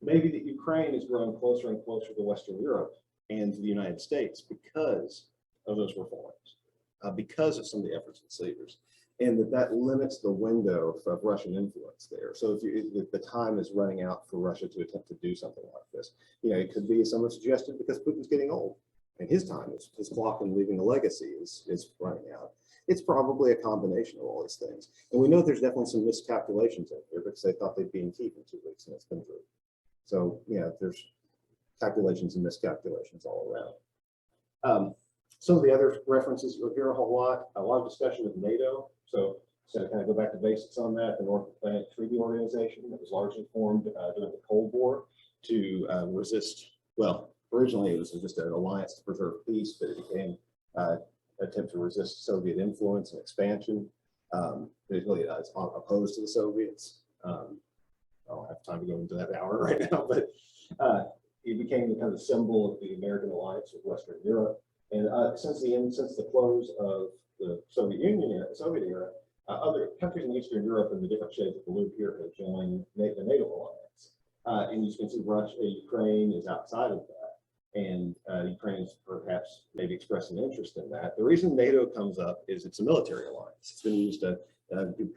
Maybe that Ukraine is growing closer and closer to Western Europe and to the United States because of those reforms, because of some of the efforts of its leaders. And that limits the window of Russian influence there. So if the time is running out for Russia to attempt to do something like this, it could be, as someone suggested, because Putin's getting old and his time, his clock and leaving a legacy is running out. It's probably a combination of all these things. And we know there's definitely some miscalculations out there because they thought they'd be in Kyiv in 2 weeks and it's been true. So, there's calculations and miscalculations all around. Some of the other references you'll hear a lot of discussion of NATO. So to kind of go back to basics on that, the North Atlantic Treaty Organization that was largely formed during the Cold War to resist, well, originally it was just an alliance to preserve peace, but it became a attempt to resist Soviet influence and expansion. It really is opposed to the Soviets. I don't have time to go into that hour right now, but it became the kind of symbol of the American alliance with Western Europe. And since the close of the Soviet era, other countries in Eastern Europe and the different shades of blue here have joined the NATO alliance. And you can see Ukraine is outside of that. And Ukraine is perhaps maybe expressing interest in that. The reason NATO comes up is it's a military alliance. It's been used to do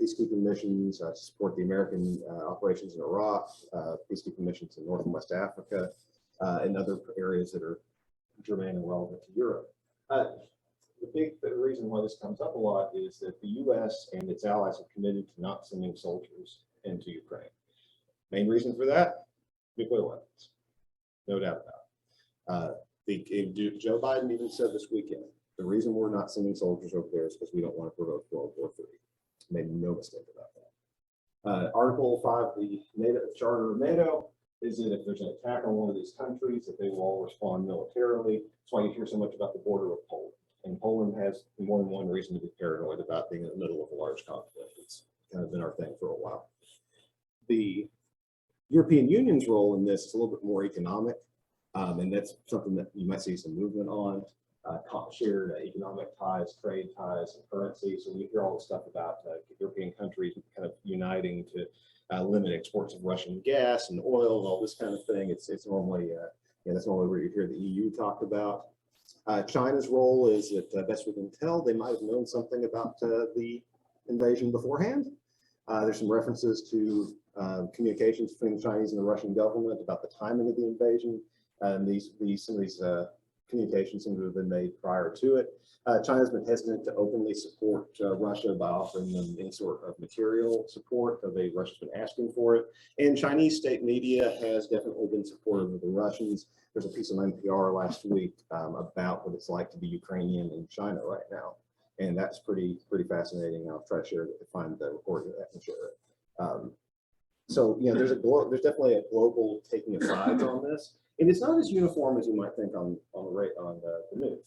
peacekeeping missions, to support the American operations in Iraq, peacekeeping missions in North and West Africa, and other areas that are germane and relevant to Europe. The reason why this comes up a lot is that the U.S. and its allies are committed to not sending soldiers into Ukraine. Main reason for that, nuclear weapons, no doubt about it. Joe Biden even said this weekend, the reason we're not sending soldiers over there is because we don't want to provoke World War III. Made no mistake about that. Article 5, the NATO Charter of NATO, is that if there's an attack on one of these countries, that they will all respond militarily. That's why you hear so much about the border with Poland. And Poland has more than one reason to be paranoid about being in the middle of a large conflict. It's kind of been our thing for a while. The European Union's role in this is a little bit more economic, and that's something that you might see some movement on. Shared economic ties, trade ties, and currency. So we hear all this stuff about European countries kind of uniting to limit exports of Russian gas and oil and all this kind of thing. It's normally, that's normally where you hear the EU talk about. China's role is that, best we can tell, they might have known something about the invasion beforehand. There's some references to communications between the Chinese and the Russian government about the timing of the invasion. And some of these communications seem to have been made prior to it. China's been hesitant to openly support Russia by offering them any sort of material support. Russia's been asking for it. And Chinese state media has definitely been supportive of the Russians. There's a piece on NPR last week about what it's like to be Ukrainian in China right now. And that's pretty fascinating. I'll try to share it, to find the recording of that and share it. So, there's definitely a global taking of sides on this. And it's not as uniform as you might think on the news.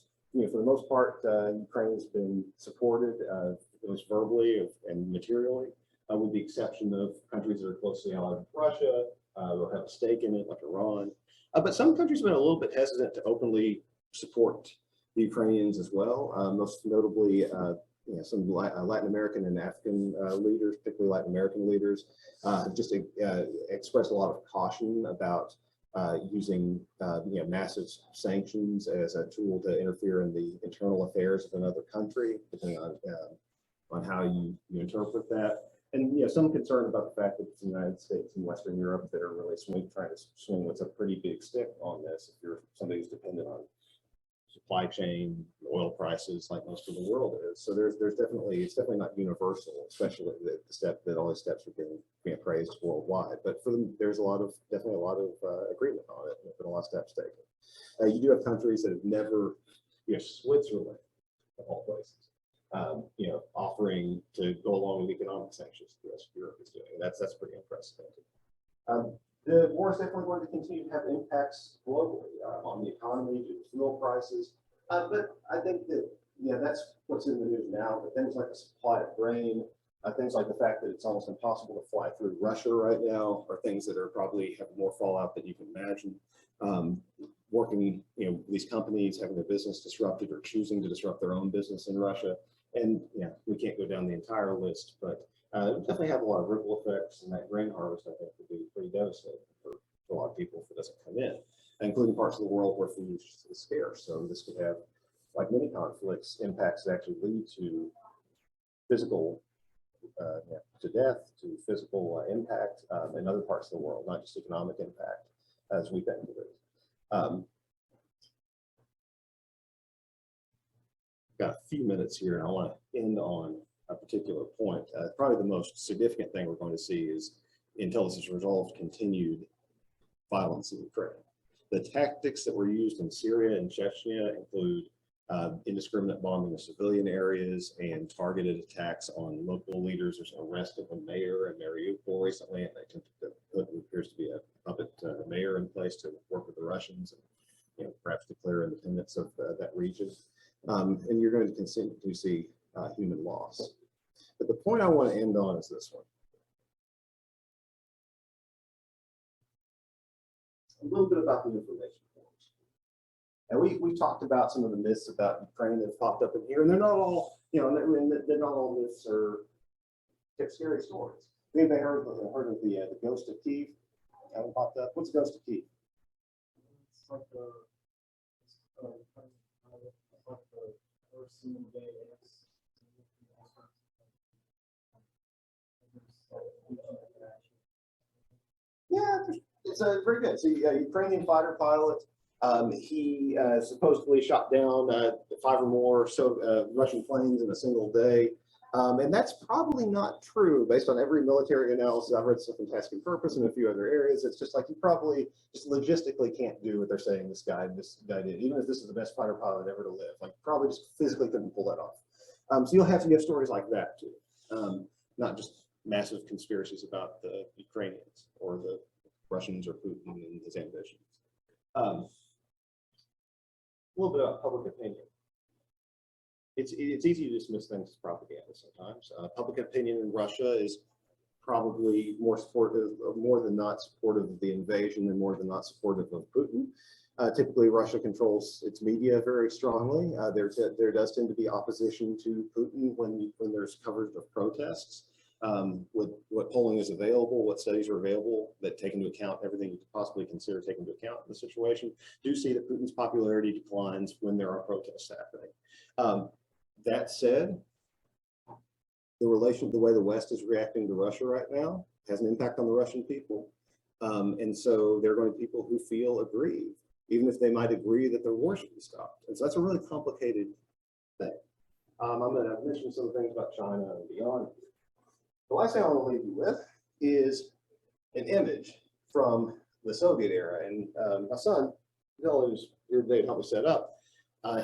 For the most part, Ukraine's been supported, at least verbally and materially, with the exception of countries that are closely allied with Russia or have a stake in it, like Iran. But some countries have been a little bit hesitant to openly support the Ukrainians as well. Most notably, some Latin American and African leaders, particularly Latin American leaders, just expressed a lot of caution about using massive sanctions as a tool to interfere in the internal affairs of another country, depending on how you interpret that. And some concern about the fact that it's the United States and Western Europe that are really trying to swing what's a pretty big stick on this. If you're somebody who's dependent on supply chain, oil prices, like most of the world is. So it's definitely not universal, especially the step that all these steps are being praised worldwide. But for them, there's definitely a lot of agreement on it. There's been a lot of steps taken. You do have countries that have never, Switzerland, of all places, offering to go along with economic sanctions the rest of Europe is doing. That's pretty unprecedented. The war is definitely going to continue to have impacts globally on the economy due to fuel prices. But I think that, that's what's in the news now. But things like the supply of grain, things like the fact that it's almost impossible to fly through Russia right now, are things that are probably have more fallout than you can imagine. Working, these companies having their business disrupted or choosing to disrupt their own business in Russia. And we can't go down the entire list, but it definitely have a lot of ripple effects, and that grain harvest, I think, would be pretty devastating for a lot of people if it doesn't come in, including parts of the world where food is scarce. So this could have, like many conflicts, impacts that actually lead to physical, to death, to physical impact in other parts of the world, not just economic impact, as we think of it. Got a few minutes here, and I want to end on a particular point. Probably the most significant thing we're going to see is, until this is resolved, continued violence in Ukraine. The tactics that were used in Syria and Chechnya include indiscriminate bombing of civilian areas and targeted attacks on local leaders. There's an arrest of a mayor in Mariupol recently, and they attempted to put what appears to be a puppet mayor in place to work with the Russians and perhaps declare independence of that region. And you're going to continue to see human loss. But the point I want to end on is this one. A little bit about the information forms. And we talked about some of the myths about Ukraine that have popped up in here, and they're not all, you know, they're not all myths or scary stories. Anybody heard of the ghost of Kiev? Haven't popped up. What's the ghost of Kiev? It's like the first single day. Yeah, it's very good. So, Ukrainian fighter pilot. He supposedly shot down 5 or more Russian planes in a single day. And that's probably not true based on every military analysis. I've read stuff from Task and Purpose and a few other areas. It's just like you probably just logistically can't do what they're saying this guy did, even if this is the best fighter pilot ever to live. Like probably just physically couldn't pull that off. So you'll have to get stories like that too, not just massive conspiracies about the Ukrainians or the Russians or Putin and his ambitions. A little bit about public opinion. It's easy to dismiss things as propaganda sometimes. Public opinion in Russia is probably more than not supportive of the invasion and more than not supportive of Putin. Typically, Russia controls its media very strongly. There does tend to be opposition to Putin when there's coverage of protests. What polling is available, what studies are available that take into account everything you could possibly consider taking into account in the situation, do see that Putin's popularity declines when there are protests happening. That said, the way the West is reacting to Russia right now has an impact on the Russian people. And so there are going to be people who feel aggrieved, even if they might agree that the war should be stopped. And so that's a really complicated thing. I'm going to mention some things about China and beyond. The last thing I want to leave you with is an image from the Soviet era. And my son, Bill, who's here today to help me set up,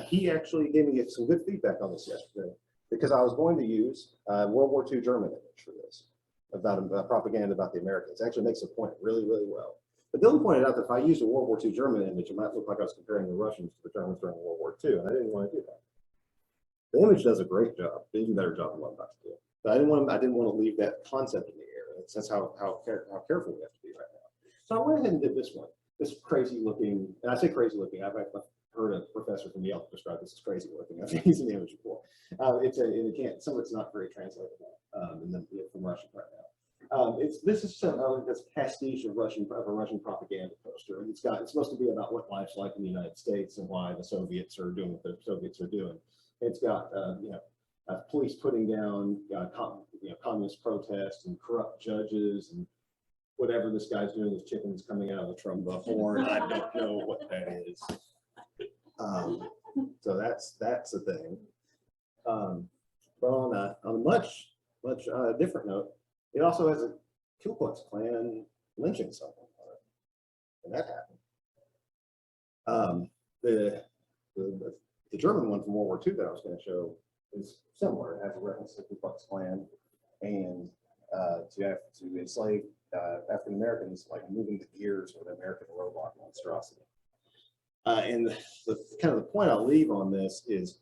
he actually gave me some good feedback on this yesterday because I was going to use World War II German image for this, about propaganda about the Americans. It actually makes the point really, really well. But Dylan pointed out that if I used a World War II German image, it might look like I was comparing the Russians to the Germans during World War II, and I didn't want to do that. The image does a great job, an even better job than what I'm about to do. But I didn't want to leave that concept in the air. That's how careful we have to be right now. So I went ahead and did this one. This crazy looking, and I say crazy looking, I've heard a professor from Yale describe this as crazy looking. I've used the image before. Some of it's not very translatable, and then from Russian right now. This is this pastiche of a Russian propaganda poster, and it's supposed to be about what life's like in the United States and why the Soviets are doing what the Soviets are doing. It's got police putting down communist protests and corrupt judges and whatever this guy's doing. This chicken is coming out of the trombone horn. I don't know what that is. So that's the thing. But on a much different note, it also has a Ku Klux Klan lynching someone on it, and that happened. The German one from World War II that I was going to show is similar. It has a reference to the Ku Klux Klan and to enslave African Americans, like moving the gears of an American robot monstrosity. And the point I'll leave on this is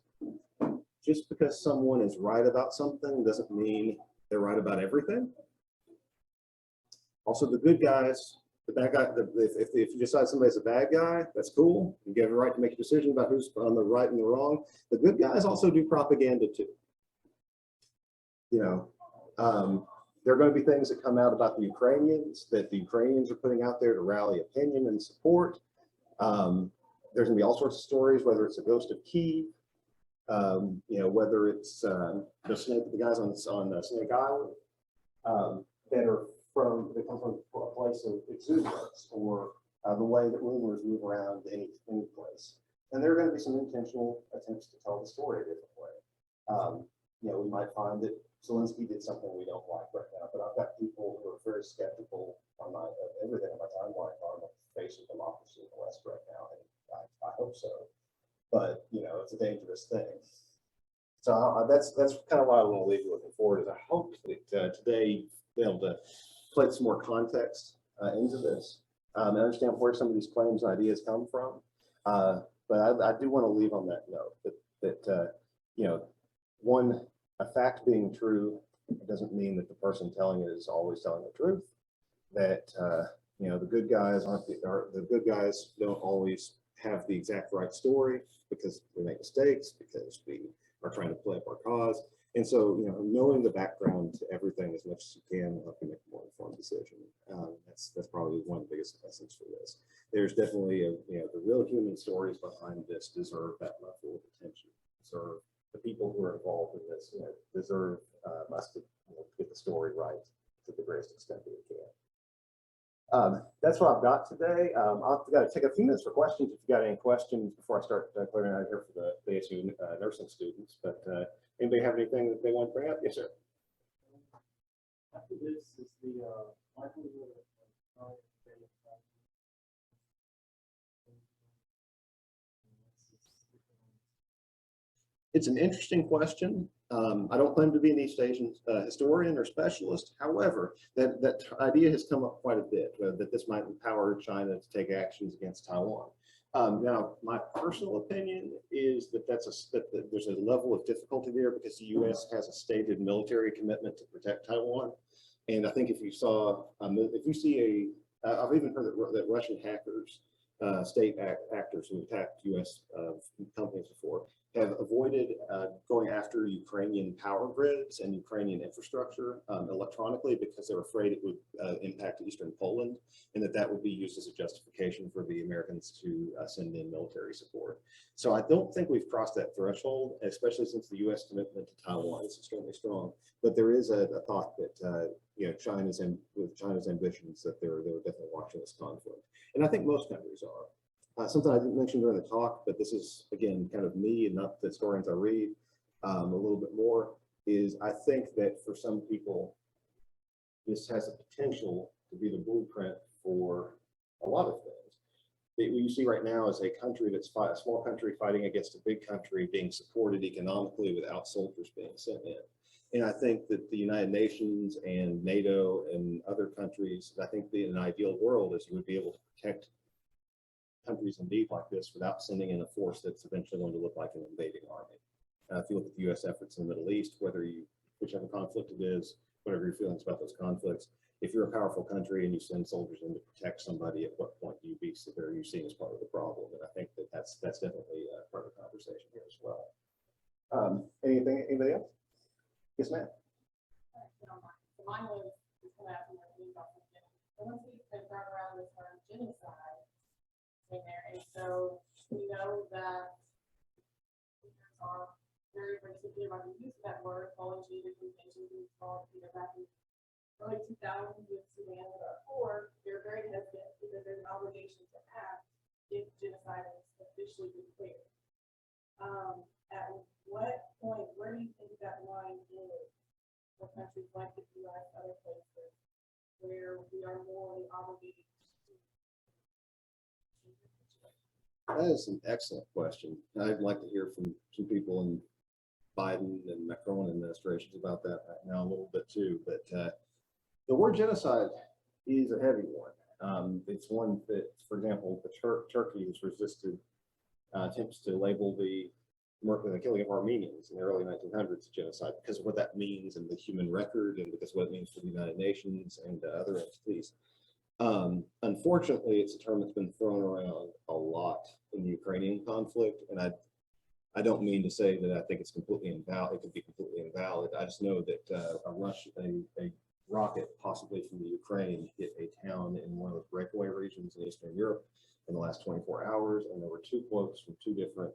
just because someone is right about something doesn't mean they're right about everything. Also, the good guys, the bad guy, if you decide somebody's a bad guy, that's cool. You get a right to make a decision about who's on the right and the wrong. The good guys also do propaganda too. There are going to be things that come out about the Ukrainians that the Ukrainians are putting out there to rally opinion and support. There's going to be all sorts of stories, whether it's a ghost of Kiev, whether it's the guys on Snake Island that come from a place of exuberance, or the way that rumors move around any place. And there are going to be some intentional attempts to tell the story a different way. We might find that Zelensky did something we don't like right now, but I've got people who are very skeptical on everything on my timeline on the face of democracy in the West right now. And I hope so, but it's a dangerous thing. So that's kind of why I want to leave you looking forward. Is I hope that today be able to put some more context into this and understand where some of these claims and ideas come from. But I do want to leave on that note that that, you know, a fact being true doesn't mean that the person telling it is always telling the truth. That, you know, the good guys the good guys don't always have the exact right story because we make mistakes, because we are trying to play up our cause. And so, you know, knowing the background to everything as much as you can will help you make a more informed decision. That's probably one of the biggest lessons for this. There's definitely you know, the real human stories behind this deserve that level of attention. Deserve the people who are involved in this, you know, deserve us to, you know, get the story right to the greatest extent that we can. That's what I've got today. I've got to take a few minutes for questions. If you've got any questions before I start clearing out here for the ASU nursing students, but anybody have anything that they want to bring up? Yes, sir. After this is the likelihood of It's an interesting question. I don't claim to be an East Asian historian or specialist. However, that idea has come up quite a bit, that this might empower China to take actions against Taiwan. Now, my personal opinion is that there's a level of difficulty there because the U.S. has a stated military commitment to protect Taiwan. And I think if you saw, if you see I've even heard that Russian hackers, state actors who attacked U.S. Companies before, have avoided going after Ukrainian power grids and Ukrainian infrastructure electronically because they're afraid it would impact Eastern Poland, and that would be used as a justification for the Americans to send in military support. So I don't think we've crossed that threshold, especially since the U.S. commitment to Taiwan is extremely strong. But there is a thought that you know, with China's ambitions, that they're definitely watching this conflict, and I think most countries are. Something I didn't mention during the talk, but this is, again, kind of me and not the historians I read a little bit more, is I think that for some people, this has the potential to be the blueprint for a lot of things. What you see right now is a country a small country fighting against a big country being supported economically without soldiers being sent in. And I think that the United Nations and NATO and other countries, I think in an ideal world is you would be able to protect countries in need like this without sending in a force that's eventually going to look like an invading army. If you look at the U.S. efforts in the Middle East, whichever conflict it is, whatever your feelings about those conflicts, if you're a powerful country and you send soldiers in to protect somebody, at what point do you be seen as part of the problem? And I think that's definitely part of the conversation here as well. Anybody else? Yes, ma'am. So mine was coming out from the news off of once we've been thrown around the term genocide in there, and so we know that leaders are very particular about the use of that word. Apology, the convention was called, back in early 2000s with Sudan or they're very hesitant because there's an obligation to act if genocide is officially declared. At what point, where do you think that line is for countries like the U.S., other places, where we are morally obligated to? That is an excellent question. I'd like to hear from some people in Biden and Macron administrations about that right now a little bit too. But the word genocide is a heavy one. It's one that, for example, Turkey has resisted attempts to label the killing of Armenians in the early 1900s genocide because of what that means in the human record and because of what it means for the United Nations and other entities. Unfortunately, it's a term that's been thrown around a lot in the Ukrainian conflict, and I don't mean to say that I think it's completely invalid. It could be completely invalid. I just know that a rocket, possibly from the Ukraine, hit a town in one of the breakaway regions in Eastern Europe in the last 24 hours, and there were two quotes from two different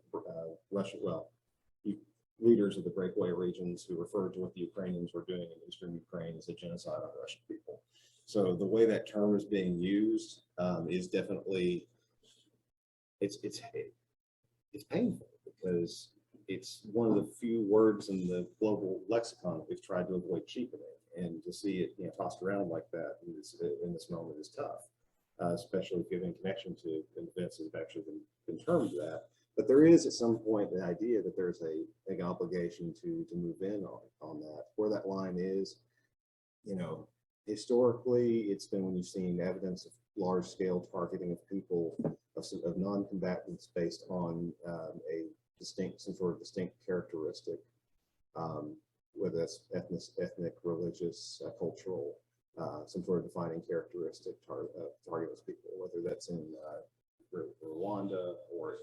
leaders of the breakaway regions who referred to what the Ukrainians were doing in Eastern Ukraine as a genocide on Russian people. So the way that term is being used is definitely it's painful because it's one of the few words in the global lexicon that we've tried to avoid cheapening, and to see it tossed around like that in this moment is tough, especially if you have any connection to events that have actually been termed that. But there is at some point the idea that there's a big obligation to move in on that. Where that line is, historically, it's been when you've seen evidence of large-scale targeting of people, of non-combatants based on a some sort of distinct characteristic, whether that's ethnic, religious, cultural, some sort of defining characteristic target those people, whether that's in Rwanda or in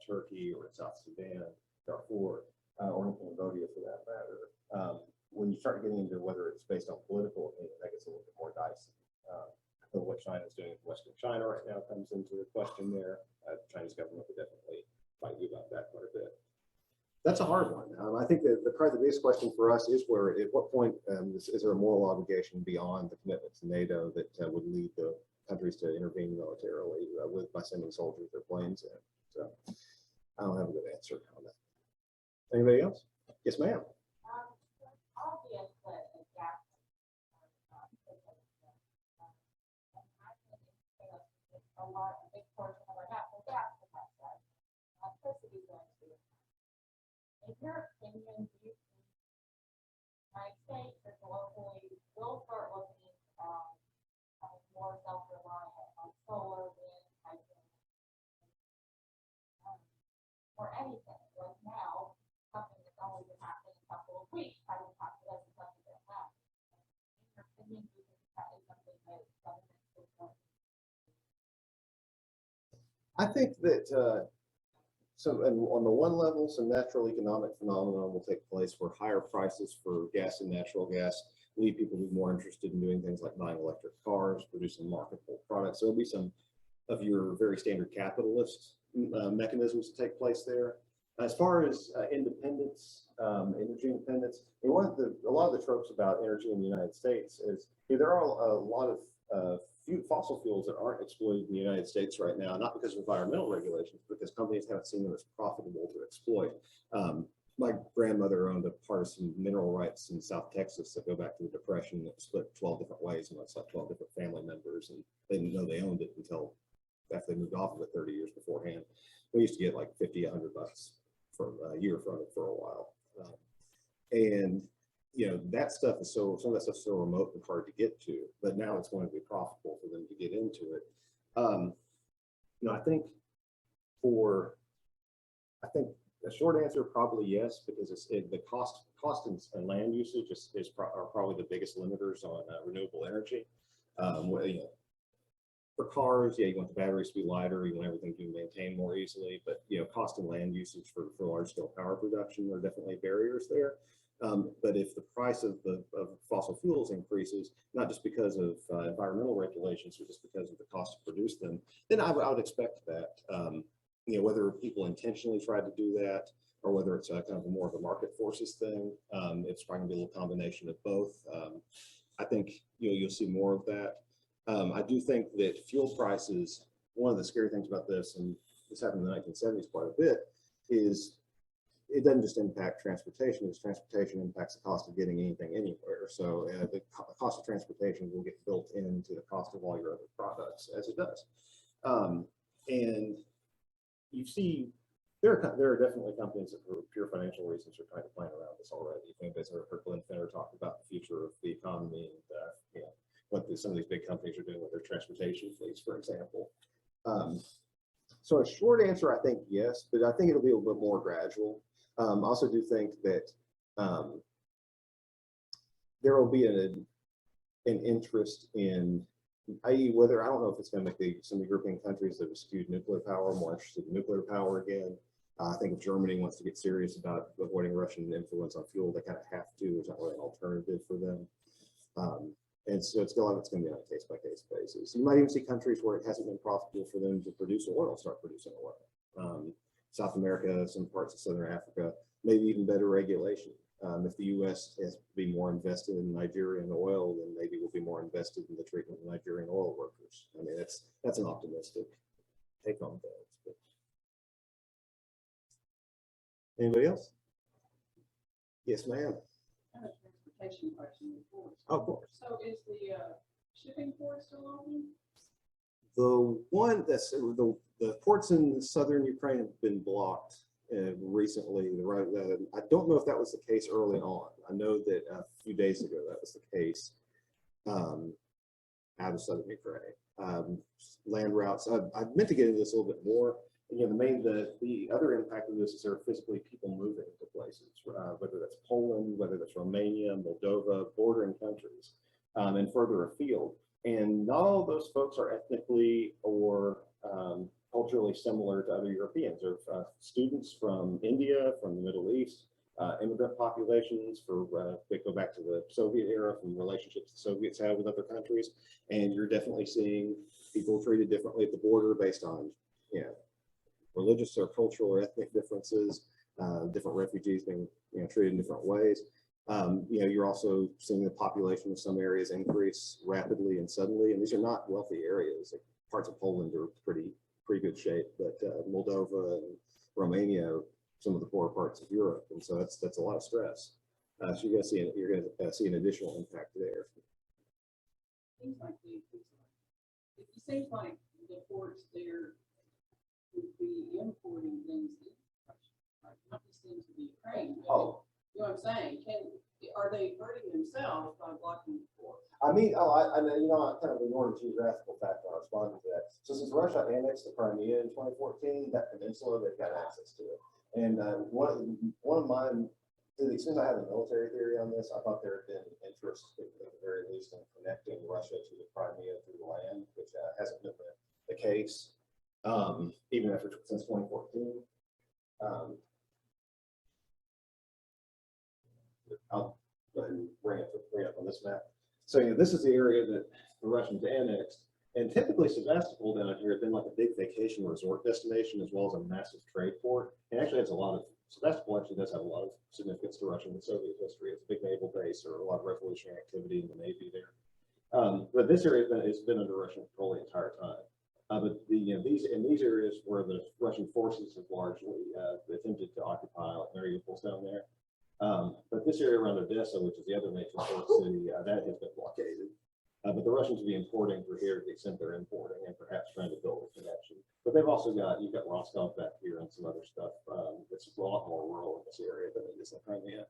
Turkey or in South Sudan, Darfur, or in Cambodia for that matter. When you start getting into whether it's based on political opinion, that gets a little bit more dicey. What China is doing in Western China right now comes into the question there. The Chinese government would definitely fight you about that quite a bit. That's a hard one. I think that probably the biggest question for us is at what point is there a moral obligation beyond the commitment to NATO that would lead the countries to intervene militarily by sending soldiers or planes in? So I don't have a good answer on that. Anybody else? Yes, ma'am. Obvious that the gas. A lot, a big portion of our natural gas capacity, electricity is going to be. In your opinion, do you think the United States or globally will start looking having more self-reliant on solar, wind, hydrogen, or anything? Like now, something that's only been happening a couple of weeks hasn't happened as something that happened. In your opinion, do you think that is something that governments will start? I think that and on the one level, some natural economic phenomenon will take place where higher prices for gas and natural gas lead people to be more interested in doing things like buying electric cars, producing marketable products. There'll be some of your very standard capitalist mechanisms to take place there. As far as independence, energy independence, a lot of the tropes about energy in the United States is there are a lot of fossil fuels that aren't exploited in the United States right now, not because of environmental regulations, but because companies haven't seen them as profitable to exploit. My grandmother owned a part of some mineral rights in South Texas that go back to the Depression that split 12 different ways, and it's like 12 different family members, and they didn't know they owned it until after they moved off of it 30 years beforehand. We used to get like 50, $100 from a year from it for a while. And you know, that stuff is some of that stuff is so remote and hard to get to, but now it's going to be profitable for them to get into it. You know, I think the short answer probably yes, because the cost and land usage are probably the biggest limiters on renewable energy. Well, you know, for cars, yeah, you want the batteries to be lighter, you want everything to be maintained more easily, but you know, cost and land usage for large scale power production are definitely barriers there. But if the price of fossil fuels increases, not just because of environmental regulations or just because of the cost to produce them, then I would expect that. You know, whether people intentionally try to do that or whether it's kind of more of a market forces thing, it's probably gonna be a little combination of both. I think you'll see more of that. I do think that fuel prices, one of the scary things about this, and this happened in the 1970s quite a bit, is it doesn't just impact transportation, because transportation impacts the cost of getting anything anywhere. So the cost of transportation will get built into the cost of all your other products, as it does. And you see, there are definitely companies that for pure financial reasons are trying to plan around this already. You think there's heard Glenn Fenner talk about the future of the economy and you know, what some of these big companies are doing with their transportation fleets, for example. So a short answer, I think yes, but I think it'll be a little bit more gradual. I also do think that there will be an interest in, i.e. whether, I don't know if it's going to make some of the European countries that have skewed nuclear power more interested in nuclear power again. I think if Germany wants to get serious about avoiding Russian influence on fuel, they kind of have to. There's not really an alternative for them. And so it's a lot of it's going to be on a case-by-case basis. You might even see countries where it hasn't been profitable for them to produce oil, start producing oil. South America, some parts of Southern Africa, maybe even better regulation. If the U.S. has to be more invested in Nigerian oil, then maybe we'll be more invested in the treatment of Nigerian oil workers. I mean, that's an optimistic take on things. But anybody else? Yes, ma'am. I have a transportation question before. Oh, of course. So is the shipping port still open? The one that's the ports in southern Ukraine have been blocked recently. I don't know if that was the case early on. I know that a few days ago that was the case out of southern Ukraine. Land routes. I meant to get into this a little bit more. you know, the other impact of this is there are physically people moving to places, whether that's Poland, whether that's Romania, Moldova, bordering countries, and further afield. And not all of those folks are ethnically or culturally similar to other Europeans. There are students from India, from the Middle East, immigrant populations they go back to the Soviet era from relationships the Soviets had with other countries. And you're definitely seeing people treated differently at the border based on, you know, religious or cultural or ethnic differences, different refugees being, you know, treated in different ways. You know, you're also seeing the population of some areas increase rapidly and suddenly, and these are not wealthy areas. Like parts of Poland are pretty good shape, but Moldova and Romania are some of the poorer parts of Europe, and so that's a lot of stress. So you're going to see an additional impact there. Seems like it seems like the ports there would be importing things in, like not just into the Ukraine. Oh. You know what I'm saying? Are they hurting themselves by blocking the port? I mean, I know, you know, I kind of ignored a geographical factor in responding to that. So since Russia annexed the Crimea in 2014, that peninsula, they've got access to it. And one of mine, to the extent I have a military theory on this, I thought there had been interest, at the very least, in connecting Russia to the Crimea through the land, which hasn't been the case, even since 2014. I'll go ahead and bring it up on this map. So, you know, this is the area that the Russians annexed, and typically Sevastopol down here had been like a big vacation resort destination as well as a massive trade port. It actually has Sevastopol actually does have a lot of significance to Russian and Soviet history. It's a big naval base, or a lot of revolutionary activity in the Navy there. But this area has been under Russian control the entire time. But these areas where the Russian forces have largely attempted to occupy, like Mariupol's down there. But this area around Odessa, which is the other major port city, that has been blockaded. But the Russians will be importing through here to the extent they're importing and perhaps trying to build a connection. But they've also you've got Rostov back here and some other stuff. It's a lot more rural in this area than it is in Crimea.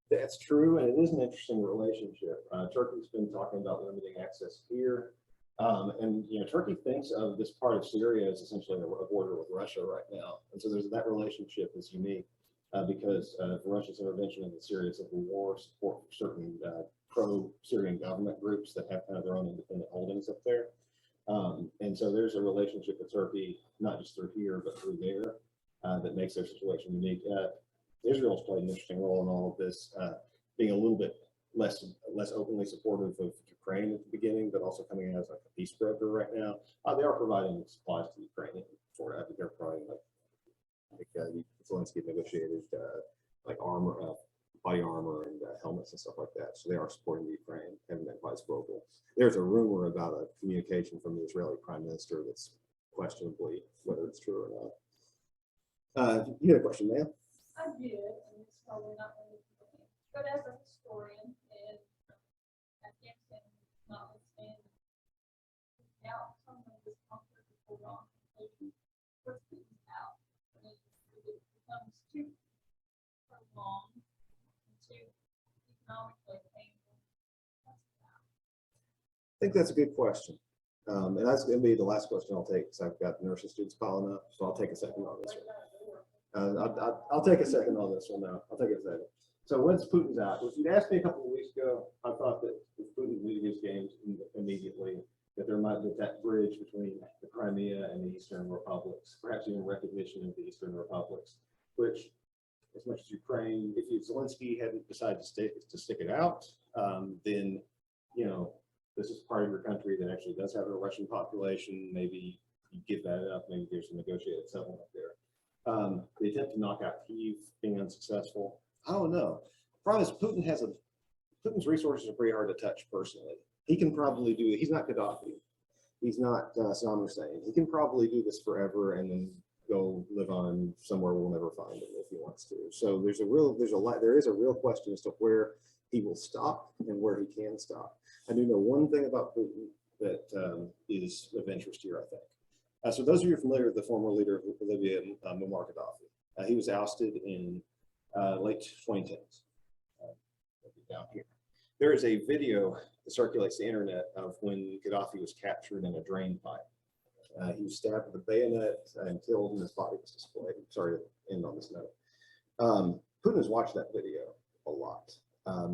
That's true, and it is an interesting relationship. Turkey's been talking about limiting access here. And you know, Turkey thinks of this part of Syria as essentially a border with Russia right now, and so that relationship is unique because Russia's intervention in the Syria civil war support certain pro-Syrian government groups that have kind of their own independent holdings up there, and so there's a relationship with Turkey not just through here but through there that makes their situation unique. Israel's played an interesting role in all of this, being a little bit less openly supportive of Ukraine at the beginning, but also coming in as like a peace broker right now. They are providing supplies to Ukraine for it. I think they're providing like Zelensky negotiated like armor, body armor, and helmets and stuff like that. So they are supporting the Ukraine, haven't been quite as vocal. There's a rumor about a communication from the Israeli prime minister that's questionably whether it's true or not. You had a question, ma'am? I did, and it's probably not really, but as a historian, and Afghanistan notwithstanding, now some of this conflict is going on completely. What's Putin's out? And it becomes too prolonged, and too economically painful. I think that's a good question. And that's going to be the last question I'll take because I've got nursing students piling up. So I'll take a second on this one. I'll take a second on this one now. I'll take a second. So once Putin's out, if you'd asked me a couple of weeks ago, I thought that if Putin losing his games immediately, that there might be that bridge between the Crimea and the Eastern republics, perhaps even recognition of the Eastern republics, which, as much as Ukraine, if Zelensky hadn't decided to stick it out, then, you know, this is part of your country that actually does have a Russian population. Maybe you give that up, maybe there's a negotiated settlement there. The attempt to knock out Kyiv being unsuccessful. I don't know. Problem is Putin's resources are pretty hard to touch personally. He can probably do it. He's not Gaddafi. He's not Saddam Hussein. He can probably do this forever and then go live on somewhere we'll never find him if he wants to. So there is a real question as to where he will stop and where he can stop. I do know one thing about Putin that is of interest here, I think. So those of you familiar with the former leader of Libya, Muammar Gaddafi, he was ousted in late 2010s. Down here. There is a video that circulates the internet of when Gaddafi was captured in a drain pipe. He was stabbed with a bayonet and killed, and his body was displayed. Sorry to end on this note. Putin has watched that video a lot.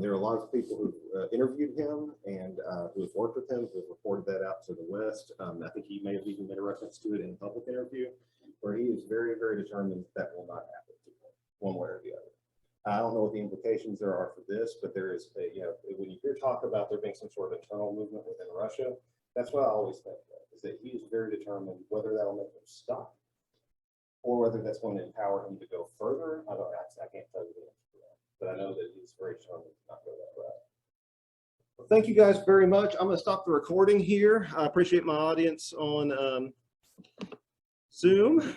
There are a lot of people who interviewed him and who have worked with him, who have reported that out to the West. I think he may have even made a reference to it in a public interview, where he is very, very determined that will not happen to him, one way or the other. I don't know what the implications there are for this, but there is, when you hear talk about there being some sort of internal movement within Russia, that's what I always think of, is that he is very determined whether that'll make him stop or whether that's going to empower him to go further. I can't tell you the answer to that, but I know that he's very determined to not go that route. Well, thank you guys very much. I'm going to stop the recording here. I appreciate my audience on Zoom.